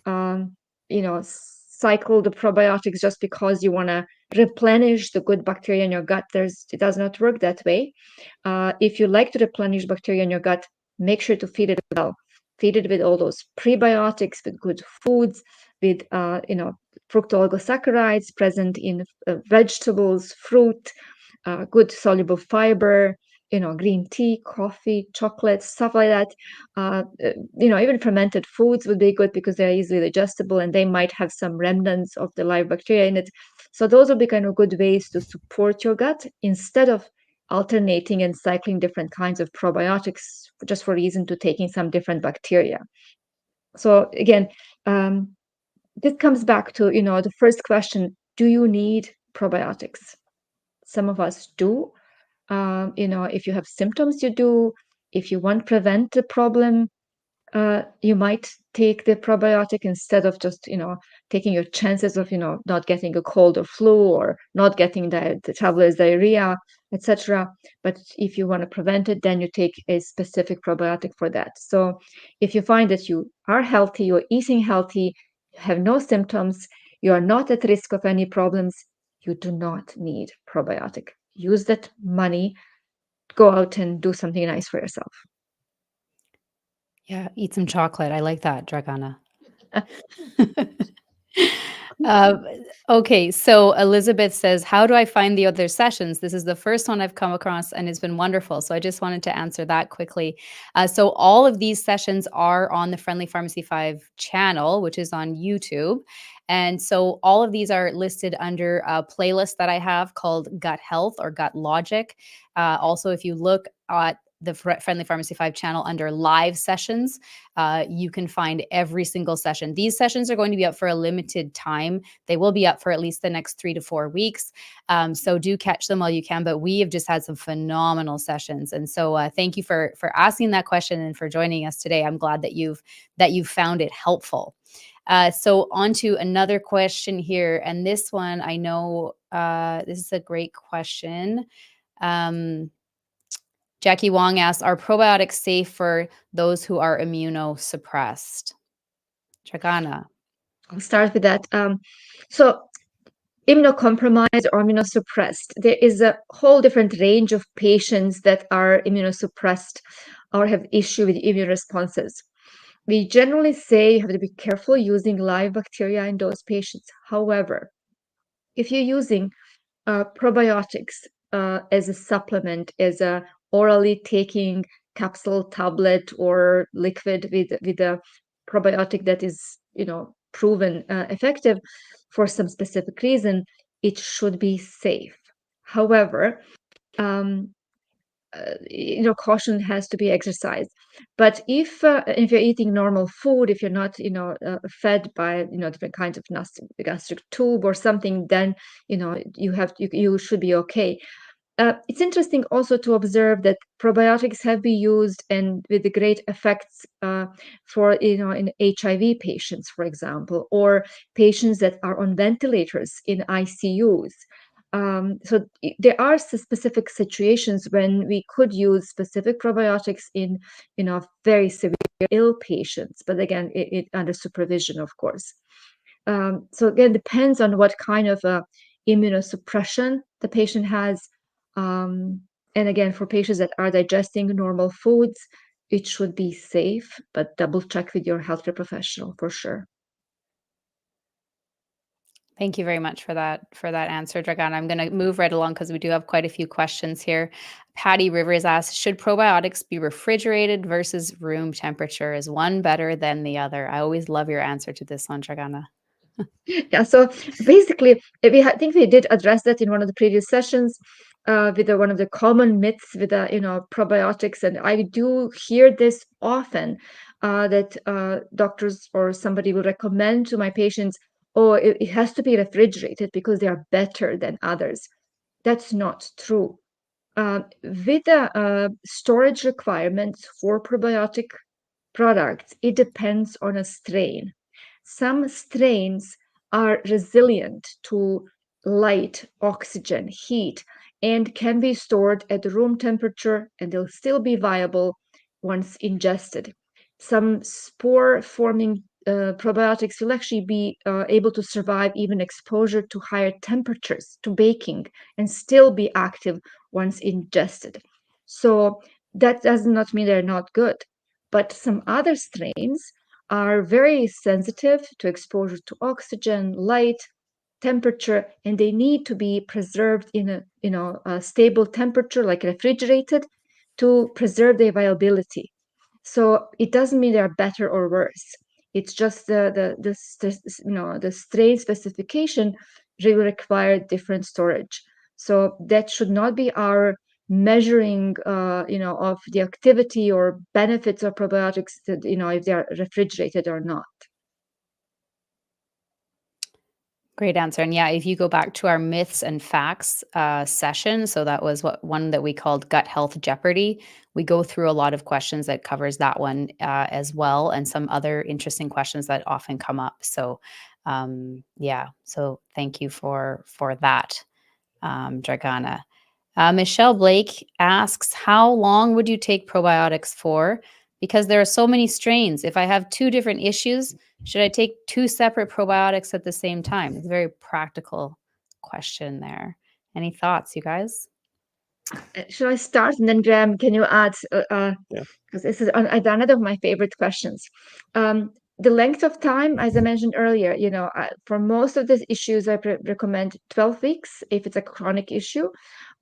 cycle the probiotics just because you want to replenish the good bacteria in your gut. It does not work that way. If you like to replenish bacteria in your gut, make sure to feed it well. Feed it with all those prebiotics, with good foods, with fructooligosaccharides present in vegetables, fruit, good soluble fiber, green tea, coffee, chocolate, stuff like that. Even fermented foods would be good because they're easily digestible and they might have some remnants of the live bacteria in it. So those would be kind of good ways to support your gut instead of alternating and cycling different kinds of probiotics just for reason to taking some different bacteria. So again, this comes back to the first question: do you need probiotics? Some of us do. If you have symptoms, you do. If you want to prevent the problem, you might take the probiotic instead of just taking your chances of not getting a cold or flu or not getting the traveler's diarrhea, etc. But if you want to prevent it, then you take a specific probiotic for that. So if you find that you are healthy, you're eating healthy, you have no symptoms, you are not at risk of any problems, you do not need probiotic. Use that money, go out and do something nice for yourself. Yeah, eat some chocolate. I like that, Dragana. Uh, okay, so Elizabeth says, how do I find the other sessions? This is the first one I've come across and it's been wonderful. So I just wanted to answer that quickly. So all of these sessions are on the Friendly Pharmacy 5 channel, which is on YouTube. And so all of these are listed under a playlist that I have called Gut Health or Gut Logic. Also, if you look at the Friendly Pharmacy 5 channel under live sessions, you can find every single session. These sessions are going to be up for a limited time. They will be up for at least the next 3 to 4 weeks. So do catch them while you can. But we have just had some phenomenal sessions, and so thank you for asking that question and for joining us today. I'm glad that you've found it helpful. So on to another question here, and this one I know this is a great question. Jackie Wong asks, are probiotics safe for those who are immunosuppressed? Dragana. I'll start with that. So immunocompromised or immunosuppressed, there is a whole different range of patients that are immunosuppressed or have issue with immune responses. We generally say you have to be careful using live bacteria in those patients. However, if you're using probiotics as a supplement, as a orally taking capsule, tablet, or liquid with a probiotic that is proven effective for some specific reason, it should be safe. However, caution has to be exercised. But if you're eating normal food, if you're not fed by different kinds of gastric tube or something, then you should be okay. It's interesting also to observe that probiotics have been used and with the great effects for, in HIV patients, for example, or patients that are on ventilators in ICUs. So there are specific situations when we could use specific probiotics in, very severe ill patients, but again, it under supervision, of course. So again, depends on what kind of immunosuppression the patient has. And again, for patients that are digesting normal foods, it should be safe, but double check with your healthcare professional for sure. Thank you very much for that answer, Dragana. I'm going to move right along because we do have quite a few questions here. Patty Rivers asks, should probiotics be refrigerated versus room temperature? Is one better than the other? I always love your answer to this one, Dragana. Yeah, so basically, I think we did address that in one of the previous sessions with one of the common myths with probiotics, and I do hear this often that doctors or somebody will recommend to my patients, oh, it has to be refrigerated because they are better than others. That's not true. With the storage requirements for probiotic products, it depends on a strain. Some strains are resilient to light, oxygen, heat, and can be stored at room temperature, and they'll still be viable once ingested. Some spore-forming probiotics will actually be able to survive even exposure to higher temperatures, to baking, and still be active once ingested. So that does not mean they're not good. But some other strains are very sensitive to exposure to oxygen, light, temperature, and they need to be preserved in a stable temperature, like refrigerated, to preserve their viability. So it doesn't mean they're better or worse. It's just the strain specification will require different storage. So that should not be our measuring, of the activity or benefits of probiotics, that, if they are refrigerated or not. Great answer. And yeah, if you go back to our myths and facts session, so that was one that we called Gut Health Jeopardy. We go through a lot of questions that covers that one as well, and some other interesting questions that often come up. So yeah, so thank you for that, Dragana. Michelle Blake asks, how long would you take probiotics for? Because there are so many strains. If I have two different issues, should I take two separate probiotics at the same time? It's a very practical question there. Any thoughts, you guys? Should I start, and then Graham, can you add? Yeah. Because this is another of my favorite questions. The length of time, as I mentioned earlier, for most of these issues, I recommend 12 weeks if it's a chronic issue.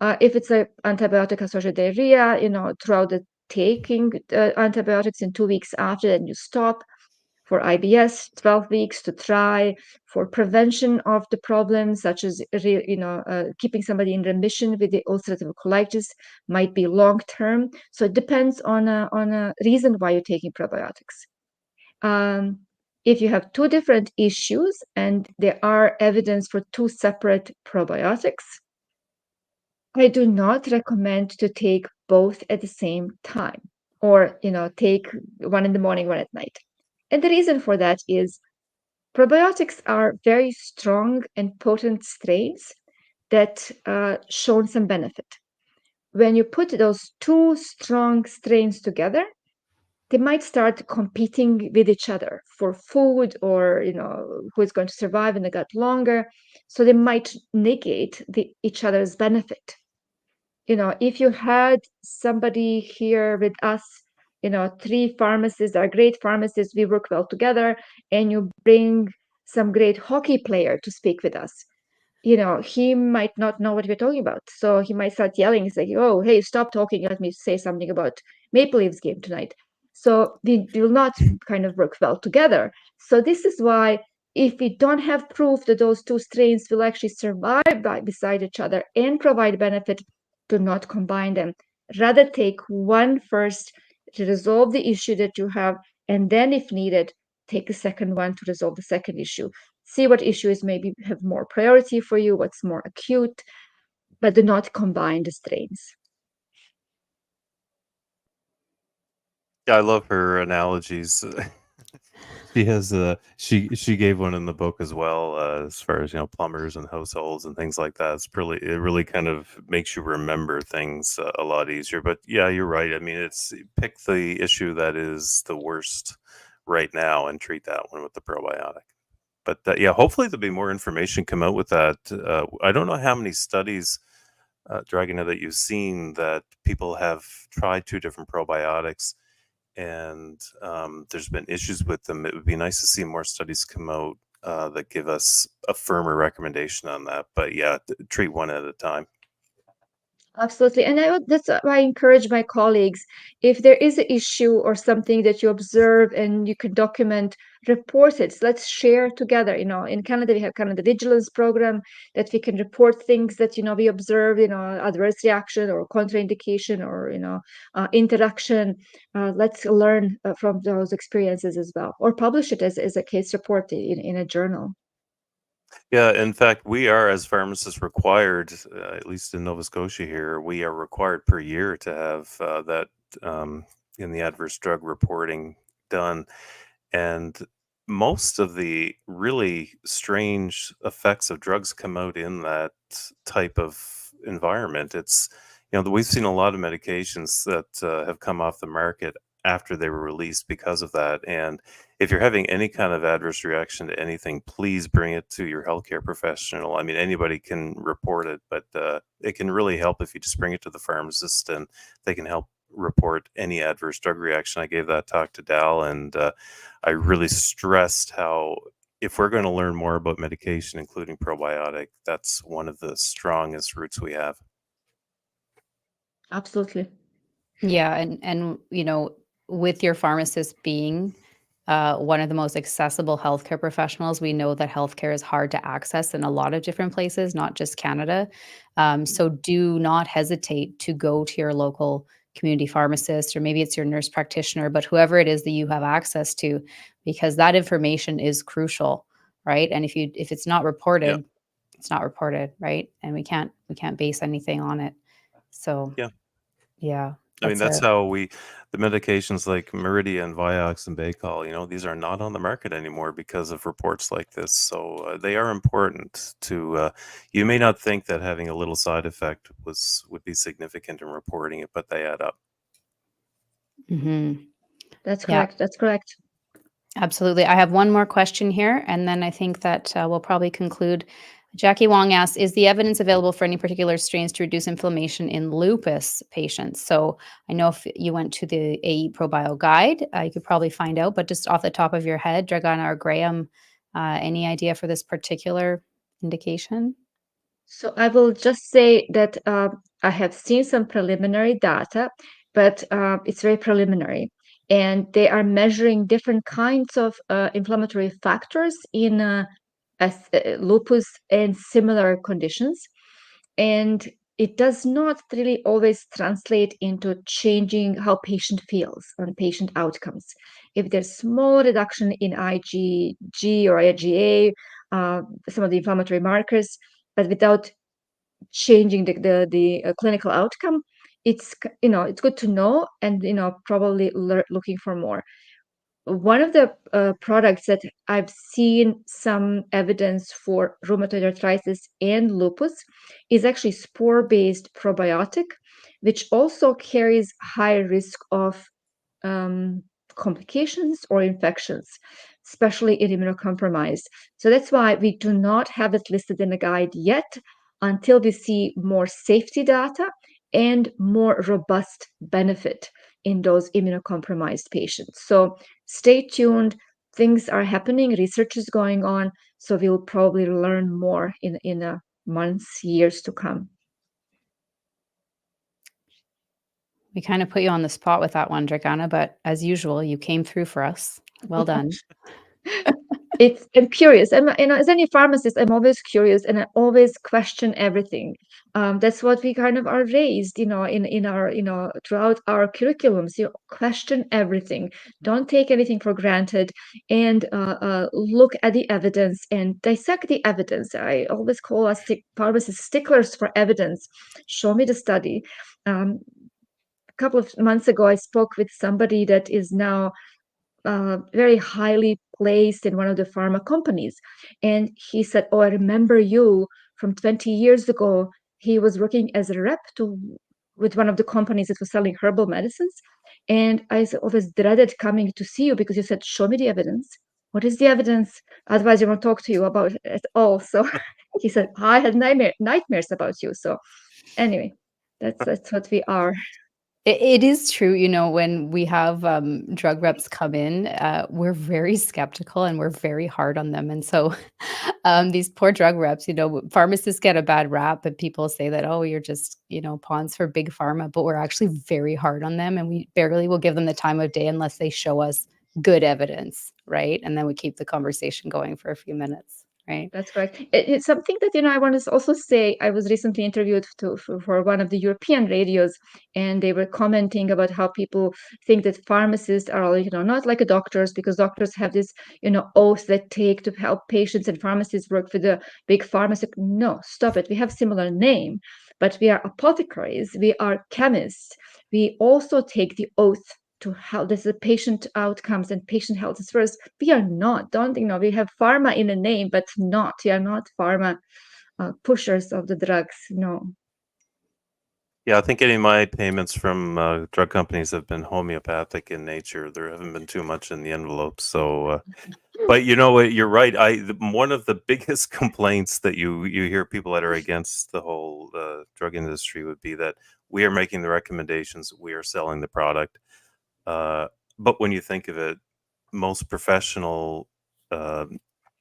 If it's an antibiotic-associated diarrhea, throughout the taking antibiotics, in 2 weeks after, then you stop. For IBS, 12 weeks to try. For prevention of the problems, such as keeping somebody in remission with the ulcerative colitis, might be long term. So it depends on a reason why you're taking probiotics. If you have two different issues and there are evidence for two separate probiotics, I do not recommend to take both at the same time, or take one in the morning, one at night. And the reason for that is probiotics are very strong and potent strains that shown some benefit. When you put those two strong strains together, they might start competing with each other for food, or who is going to survive in the gut longer. So they might negate each other's benefit. If you had somebody here with us, 3 pharmacists are great pharmacists, we work well together, and you bring some great hockey player to speak with us, he might not know what we're talking about. So he might start yelling. He's like, oh, hey, stop talking. Let me say something about Maple Leafs game tonight. So we will not kind of work well together. So this is why, if we don't have proof that those two strains will actually survive beside each other and provide benefit, do not combine them. Rather take one first to resolve the issue that you have, and then if needed, take the second one to resolve the second issue. See what issues maybe have more priority for you, what's more acute. but do not combine the strains. Yeah, I love her analogies. She has she gave one in the book as well, as far as plumbers and households and things like that. It really kind of makes you remember things a lot easier. But yeah, you're right. I mean, it's pick the issue that is the worst right now and treat that one with the probiotic. But yeah, hopefully there'll be more information come out with that. I don't know how many studies, Dragana, that you've seen that people have tried 2 different probiotics and there's been issues with them. It would be nice to see more studies come out that give us a firmer recommendation on that. But yeah, treat one at a time. Absolutely. And that's why I encourage my colleagues, if there is an issue or something that you observe and you can document, report it. So let's share together. In Canada, we have kind of the vigilance program that we can report things that, we observe, adverse reaction or contraindication or, interaction. Let's learn from those experiences as well, or publish it as a case report in a journal. Yeah, in fact, we are, as pharmacists, required, at least in Nova Scotia here, we are required per year to have that in the adverse drug reporting done. And most of the really strange effects of drugs come out in that type of environment. It's, we've seen a lot of medications that have come off the market after they were released because of that. And if you're having any kind of adverse reaction to anything, please bring it to your healthcare professional. I mean, anybody can report it, but it can really help if you just bring it to the pharmacist and they can help report any adverse drug reaction. I gave that talk to Dal, and I really stressed how if we're going to learn more about medication, including probiotic, that's one of the strongest routes we have. Absolutely. Yeah, and with your pharmacist being one of the most accessible healthcare professionals, we know that healthcare is hard to access in a lot of different places, not just Canada. So do not hesitate to go to your local community pharmacist, or maybe it's your nurse practitioner, but whoever it is that you have access to, because that information is crucial, right? And if it's not Yeah. reported, it's not reported, right? And we can't base anything on it. So Yeah. yeah, I mean, that's that's a how the medications like Meridian, Vioxx, and E.Coli, these are not on the market anymore because of reports like this. So they are important to, you may not think that having a little side effect would be significant in reporting it, but they add up. Mhm. That's Yeah, correct. That's correct. absolutely. I have one more question here, and then I think that we'll probably conclude. Jackie Wong asks, is the evidence available for any particular strains to reduce inflammation in lupus patients? So I know if you went to the AE ProBio guide, you could probably find out, but just off the top of your head, Dragana or Graham, any idea for this particular indication? So I will just say that I have seen some preliminary data, but it's very preliminary. And they are measuring different kinds of inflammatory factors in lupus and similar conditions. And it does not really always translate into changing how patient feels on patient outcomes. If there's small reduction in IgG or IgA, some of the inflammatory markers, but without changing the clinical outcome, it's good to know, and probably looking for more. One of the products that I've seen some evidence for rheumatoid arthritis and lupus is actually spore-based probiotic, which also carries high risk of complications or infections, especially in immunocompromised. So that's why we do not have it listed in the guide yet until we see more safety data and more robust benefit in those immunocompromised patients. So stay tuned. Things are happening, research is going on, so we'll probably learn more in months, years to come. We kind of put you on the spot with that one, Dragana, but as usual, you came through for us. Well done. I'm curious. As any pharmacist, I'm always curious and I always question everything. That's what we kind of are raised, in our, throughout our curriculums. You question everything. Don't take anything for granted, and look at the evidence and dissect the evidence. I always call us pharmacists sticklers for evidence. Show me the study. A couple of months ago, I spoke with somebody that is now very highly placed in one of the pharma companies. And he said, "Oh, I remember you from 20 years ago." He was working as a rep with one of the companies that was selling herbal medicines. And I always dreaded coming to see you because you said, "Show me the evidence. What is the evidence? Otherwise, I won't talk to you about it at all." So he said, "I had nightmares about you." So anyway, that's what we are. It is true, when we have drug reps come in, we're very skeptical and we're very hard on them. And so these poor drug reps, pharmacists get a bad rap, and people say that, oh, you're just, pawns for big pharma, but we're actually very hard on them, and we barely will give them the time of day unless they show us good evidence, right? And then we keep the conversation going for a few minutes. Right. That's correct. It's something that, I want to also say. I was recently interviewed for one of the European radios, and they were commenting about how people think that pharmacists are, not like doctors, because doctors have this, oath that take to help patients, and pharmacists work for the big pharmacy. No, stop it. We have similar name, but we are apothecaries. We are chemists. We also take the oath to help. This is patient outcomes and patient health is first. We are not. Don't we have pharma in the name, but not. We are not pharma pushers of the drugs. No. Yeah, I think any of my payments from drug companies have been homeopathic in nature. There haven't been too much in the envelope. So, but you know what? You're right. One of the biggest complaints that you hear people that are against the whole drug industry would be that we are making the recommendations, we are selling the product. But when you think of it, most professional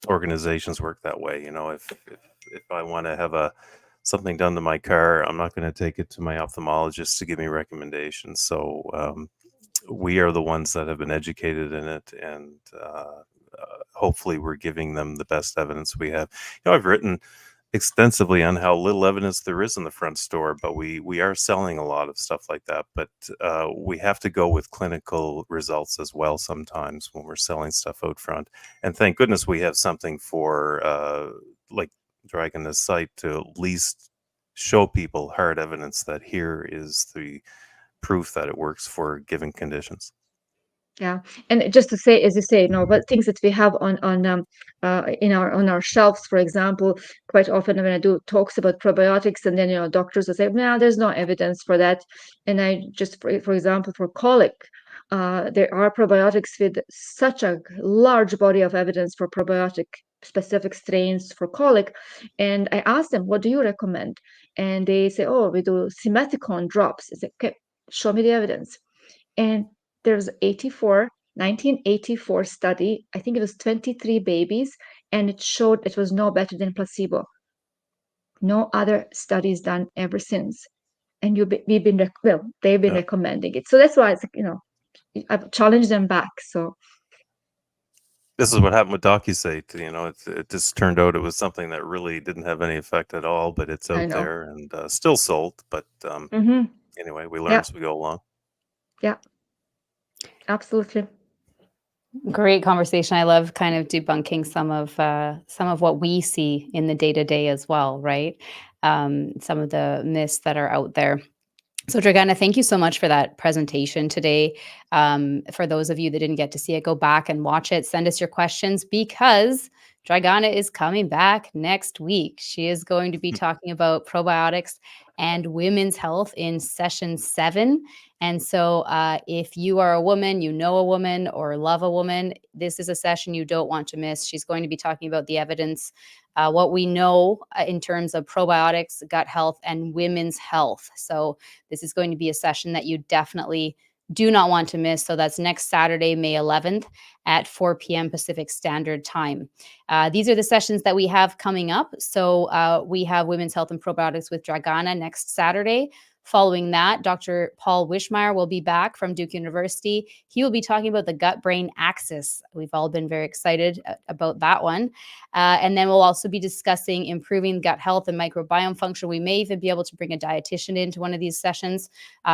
organizations work that way. If I want to have something done to my car, I'm not going to take it to my ophthalmologist to give me recommendations. So we are the ones that have been educated in it, and hopefully we're giving them the best evidence we have. I've written extensively on how little evidence there is in the front store, but we are selling a lot of stuff like that. But we have to go with clinical results as well sometimes when we're selling stuff out front. And thank goodness we have something for like Dragana's site to at least show people hard evidence that here is the proof that it works for given conditions. Yeah, and just to say, as you say, but things that we have on our shelves, for example, quite often when I do talks about probiotics, and then doctors will say, "No, there's no evidence for that." And I just, for example, for colic, there are probiotics with such a large body of evidence for probiotic specific strains for colic, and I ask them, "What do you recommend?" And they say, "Oh, we do simethicone drops." I say, "Okay, show me the evidence." And there's 1984 study. I think it was 23 babies, and it showed it was no better than placebo. No other studies done ever since. And they've been recommending it. So that's why it's, I've challenged them back. So this is what happened with DocuSite. It just turned out it was something that really didn't have any effect at all, but it's out there and still sold. But anyway, we learn as we go along. Yeah, absolutely. Great conversation. I love kind of debunking some of what we see in the day-to-day as well, right? Some of the myths that are out there. So Dragana, thank you so much for that presentation today. For those of you that didn't get to see it, go back and watch it. Send us your questions, because Dragana is coming back next week. She is going to be talking about probiotics and women's health in session 7. And so if you are a woman, you know a woman, or love a woman, this is a session you don't want to miss. She's going to be talking about the evidence, what we know in terms of probiotics, gut health, and women's health. So this is going to be a session that you definitely do not want to miss. So that's next Saturday, May 11th at 4 p.m. Pacific Standard Time. These are the sessions that we have coming up. So we have women's health and probiotics with Dragana next Saturday, Following that, Dr. Paul Wishmeyer will be back from Duke University. He will be talking about the gut-brain axis. We've all been very excited about that one. And then we'll also be discussing improving gut health and microbiome function. We may even be able to bring a dietitian into one of these sessions.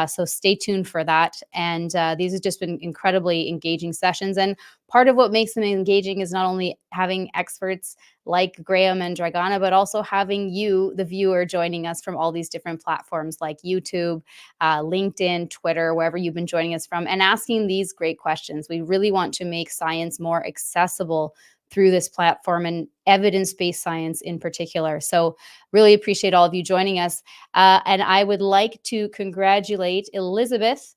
So stay tuned for that. And these have just been incredibly engaging sessions. And part of what makes them engaging is not only having experts like Graham and Dragana, but also having you, the viewer, joining us from all these different platforms like YouTube, LinkedIn, Twitter, wherever you've been joining us from, and asking these great questions. We really want to make science more accessible through this platform, and evidence-based science in particular. So really appreciate all of you joining us. And I would like to congratulate Elizabeth.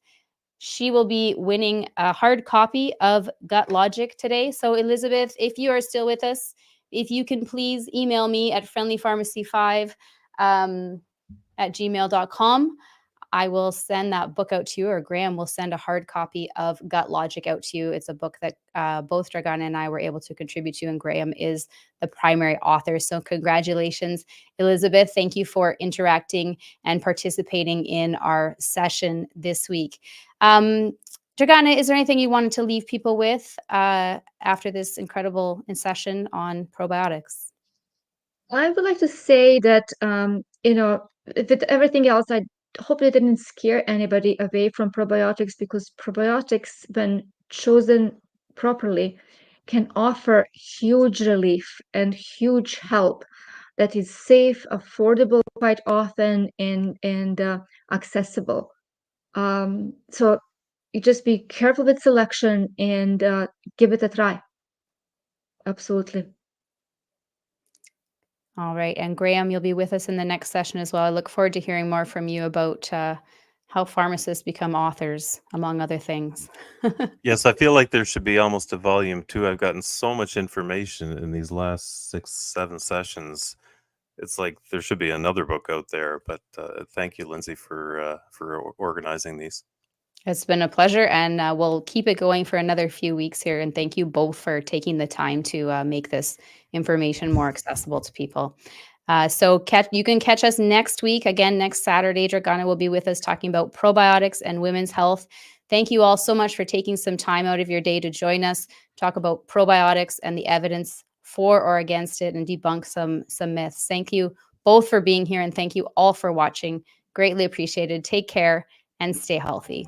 She will be winning a hard copy of Gut Logic today. So Elizabeth, if you are still with us, if you can please email me at friendlypharmacy5 at gmail.com. I will send that book out to you, or Graham will send a hard copy of Gut Logic out to you. It's a book that both Dragana and I were able to contribute to, and Graham is the primary author. So congratulations, Elizabeth. Thank you for interacting and participating in our session this week. Dragana, is there anything you wanted to leave people with after this incredible session on probiotics? I would like to say that, with everything else, I hope it didn't scare anybody away from probiotics, because probiotics, when chosen properly, can offer huge relief and huge help that is safe, affordable quite often, and accessible. So you just be careful with selection and give it a try. Absolutely. All right. And Graham, you'll be with us in the next session as well. I look forward to hearing more from you about how pharmacists become authors, among other things. Yes, I feel like there should be almost a volume 2. I've gotten so much information in these last 6, 7 sessions. It's like there should be another book out there. But thank you, Lindsay, for organizing these. It's been a pleasure, and we'll keep it going for another few weeks here. And thank you both for taking the time to make this information more accessible to people. So you can catch us next week. Again, next Saturday, Dragana will be with us talking about probiotics and women's health. Thank you all so much for taking some time out of your day to join us, talk about probiotics and the evidence for or against it, and debunk some myths. Thank you both for being here, and thank you all for watching. Greatly appreciated. Take care and stay healthy.